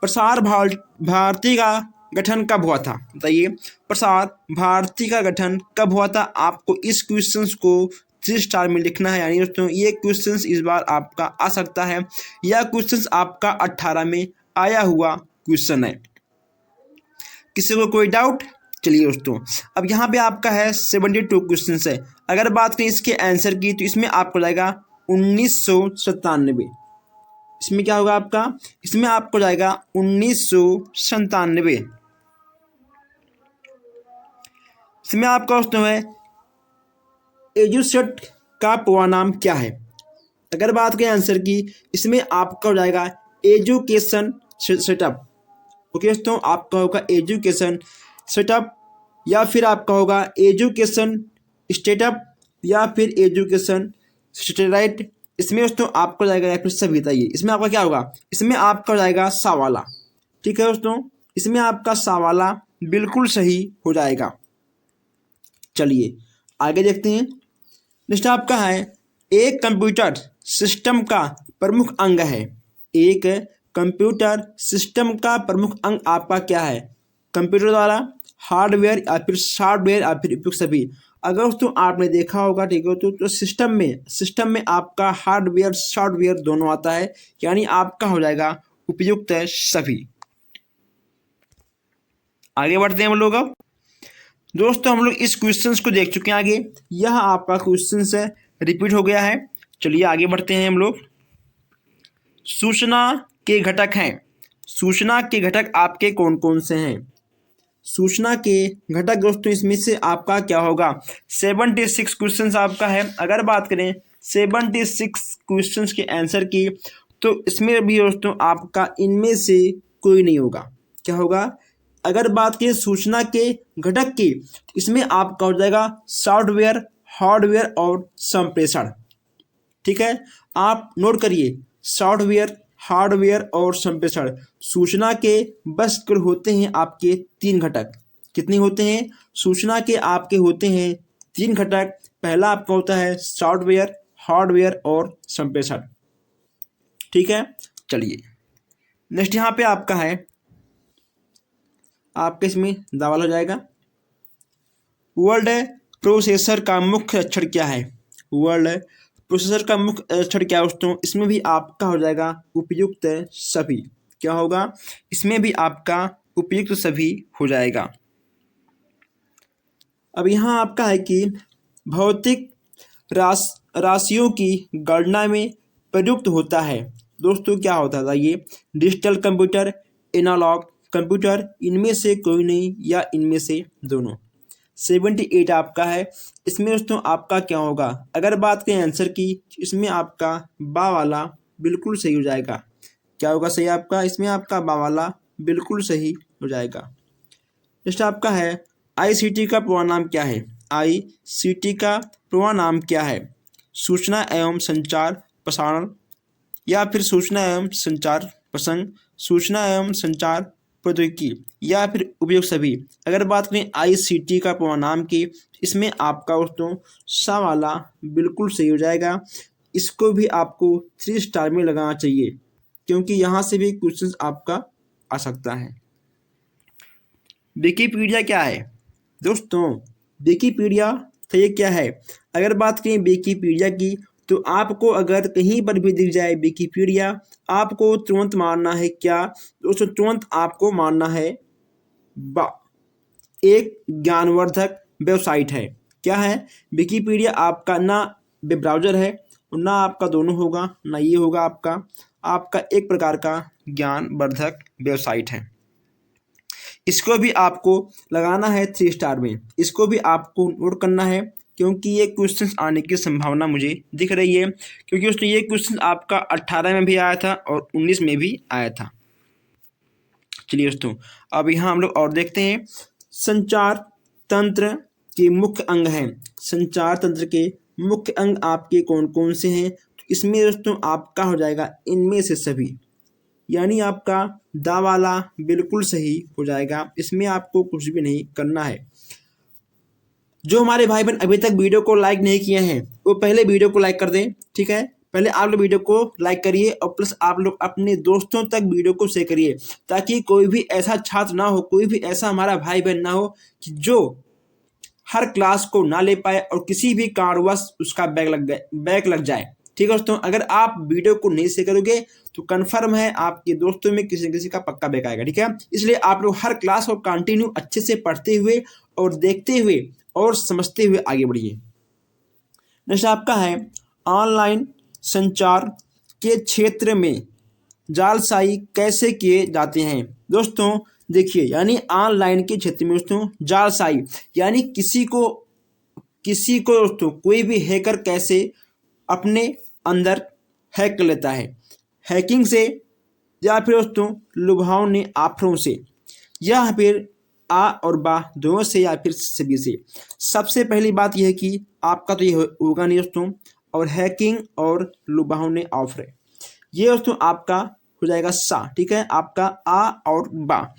प्रसार भारती का गठन कब हुआ था, बताइए, प्रसार भारती का गठन कब हुआ था। आपको इस क्वेश्चन को 3 स्टार में लिखना है। यानी दोस्तों ये क्वेश्चन इस बार आपका आ सकता है, यह क्वेश्चन आपका 18 में आया हुआ क्वेश्चन है। किसी को कोई डाउट, चलिए दोस्तों अब यहाँ पे आपका है 72 क्वेश्चन है। अगर बात करें इसके आंसर की तो इसमें आपको जाएगा 1997। इसमें क्या होगा आपका, इसमें आपको जाएगा 1997। इसमें आपका दोस्तों है एजुसेट का पूरा नाम क्या है। अगर बात करें आंसर की, इसमें आपका हो जाएगा एजुकेशन सेटअप। ओके दोस्तों, आपका होगा एजुकेशन सेटअप या फिर आपका होगा एजुकेशन स्टेटअप या फिर एजुकेशन स्टेराइट। इसमें दोस्तों आपको जाएगा या फिर सभी, बताइए इसमें आपका क्या होगा, इसमें आपका हो जाएगा सा वाला। ठीक है दोस्तों, इसमें आपका सा वाला बिल्कुल सही हो जाएगा। चलिए आगे देखते हैं। नेक्स्ट आपका है एक कंप्यूटर सिस्टम का प्रमुख अंग है। एक कंप्यूटर सिस्टम का प्रमुख अंग आपका क्या है, कंप्यूटर द्वारा, हार्डवेयर या फिर सॉफ्टवेयर या फिर उपयुक्त सभी। अगर दोस्तों आपने देखा होगा, ठीक है, तो सिस्टम में आपका हार्डवेयर सॉफ्टवेयर दोनों आता है, यानी आपका हो जाएगा उपयुक्त सभी। आगे बढ़ते हैं हम लोग। अब दोस्तों हम लोग इस क्वेश्चंस को देख चुके हैं। आगे यह आपका क्वेश्चन है, रिपीट हो गया है। चलिए आगे बढ़ते हैं हम लोग। सूचना के घटक हैं, सूचना के घटक आपके कौन कौन से हैं। सूचना के घटक दोस्तों इसमें से आपका क्या होगा 76 क्वेश्चन आपका है। अगर बात करें 76 क्वेश्चन के आंसर की तो इसमें भी दोस्तों आपका इनमें से कोई नहीं होगा। क्या होगा? अगर बात करें सूचना के घटक की इसमें आपका हो जाएगा सॉफ्टवेयर, हार्डवेयर और संप्रेषण। ठीक है, आप नोट करिए सॉफ्टवेयर, हार्डवेयर और संप्रेषण। सूचना के बस कुल होते हैं आपके 3 घटक। कितने होते हैं? सूचना के आपके होते हैं 3 घटक। पहला आपका होता है सॉफ्टवेयर, हार्डवेयर और संप्रेषण। ठीक है, चलिए नेक्स्ट यहाँ पे आपका है, आपके इसमें सवाल हो जाएगा वर्ड प्रोसेसर का मुख्य अक्षर क्या है। वर्ड प्रोसेसर का मुख्य अक्षर क्या है दोस्तों? इसमें भी आपका हो जाएगा उपयुक्त सभी। क्या होगा? इसमें भी आपका उपयुक्त सभी हो जाएगा। अब यहाँ आपका है कि भौतिक राशियों की गणना में प्रयुक्त होता है। दोस्तों क्या होता था ये? डिजिटल कंप्यूटर, एनालॉग कंप्यूटर, इनमें से कोई नहीं या इनमें से दोनों। 78 आपका है। इसमें दोस्तों आपका क्या होगा? अगर बात करें आंसर की इसमें आपका बा वाला बिल्कुल सही हो जाएगा। क्या होगा सही आपका? इसमें आपका बा वाला बिल्कुल सही हो जाएगा। नेक्स्ट आपका है ICT का पूरा नाम क्या है? ICT का पूरा नाम क्या है? सूचना एवं संचार प्रसारण, या फिर सूचना एवं संचार प्रसंग, सूचना एवं संचार प्रौद्योगिकी, या फिर उपयुक्त सभी। अगर बात करें ICT का पूरा नाम की इसमें आपका दोस्तों सा वाला बिल्कुल सही हो जाएगा। इसको भी आपको 3 स्टार में लगाना चाहिए क्योंकि यहाँ से भी क्वेश्चन आपका आ सकता है। विकिपीडिया क्या है? दोस्तों विकिपीडिया तो ये क्या है? अगर बात करें विकिपीडिया की तो आपको अगर कहीं पर भी दिख जाए विकिपीडिया, आपको तुरंत मारना है क्या दोस्तों? तुरंत आपको मारना है एक ज्ञानवर्धक वेबसाइट है। क्या है? विकिपीडिया आपका ना वेब ब्राउज़र है और ना आपका दोनों होगा, ना ये होगा आपका एक प्रकार का ज्ञानवर्धक वेबसाइट है। इसको भी आपको लगाना है 3 स्टार में। इसको भी आपको नोट करना है क्योंकि ये क्वेश्चन आने की संभावना मुझे दिख रही है, क्योंकि दोस्तों ये क्वेश्चन आपका 18 में भी आया था और 19 में भी आया था। चलिए दोस्तों अब यहाँ हम लोग और देखते हैं संचार तंत्र के मुख्य अंग हैं। संचार तंत्र के मुख्य अंग आपके कौन कौन से हैं? तो इसमें दोस्तों आपका हो जाएगा इनमें से सभी, यानी आपका दा वाला बिल्कुल सही हो जाएगा। इसमें आपको कुछ भी नहीं करना है। जो हमारे भाई बहन अभी तक वीडियो को लाइक नहीं किए हैं वो पहले वीडियो को लाइक कर दें। ठीक है, पहले आप लोग वीडियो को लाइक करिए और प्लस आप लोग अपने दोस्तों तक वीडियो को शेयर करिए ताकि कोई भी ऐसा छात्र ना हो, कोई भी ऐसा हमारा भाई बहन ना हो कि जो हर क्लास को ना ले पाए और किसी भी कारणवश उसका बैक लग जाए। ठीक है दोस्तों, अगर आप वीडियो को नहीं शेयर करोगे तो कन्फर्म है आपके दोस्तों में किसी न किसी का पक्का बैक आएगा। ठीक है, इसलिए आप लोग हर क्लास को कंटिन्यू अच्छे से पढ़ते हुए और देखते हुए और समझते हुए आगे बढ़िए। नेक्स्ट आपका है ऑनलाइन संचार के क्षेत्र में जालसाजी कैसे किए जाते हैं। दोस्तों देखिए, यानी ऑनलाइन के क्षेत्र में दोस्तों जालसाजी यानी किसी को दोस्तों कोई भी हैकर कैसे अपने अंदर हैक कर लेता है, हैकिंग से या फिर दोस्तों लुभावनी ऑफरों से या फिर आ और बा दोनों से या फिर सभी से। सबसे पहली बात यह है कि आपका तो ये होगा नहीं दोस्तों, और हैकिंग और लुभावनी ऑफर ये दोस्तों आपका हो जाएगा सा। ठीक है, आपका आ और बा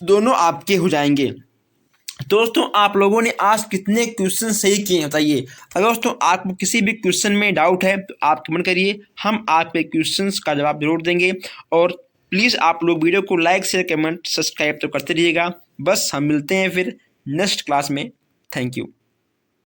दोनों आपके हो जाएंगे। दोस्तों आप लोगों ने आज कितने क्वेश्चन सही किए हैं बताइए। अगर दोस्तों आपको किसी भी क्वेश्चन में डाउट है तो आप कमेंट करिए, हम आपके क्वेश्चंस का जवाब जरूर देंगे। और प्लीज़ आप लोग वीडियो को लाइक शेयर कमेंट सब्सक्राइब तो करते रहिएगा। बस हम मिलते हैं फिर नेक्स्ट क्लास में। Thank you.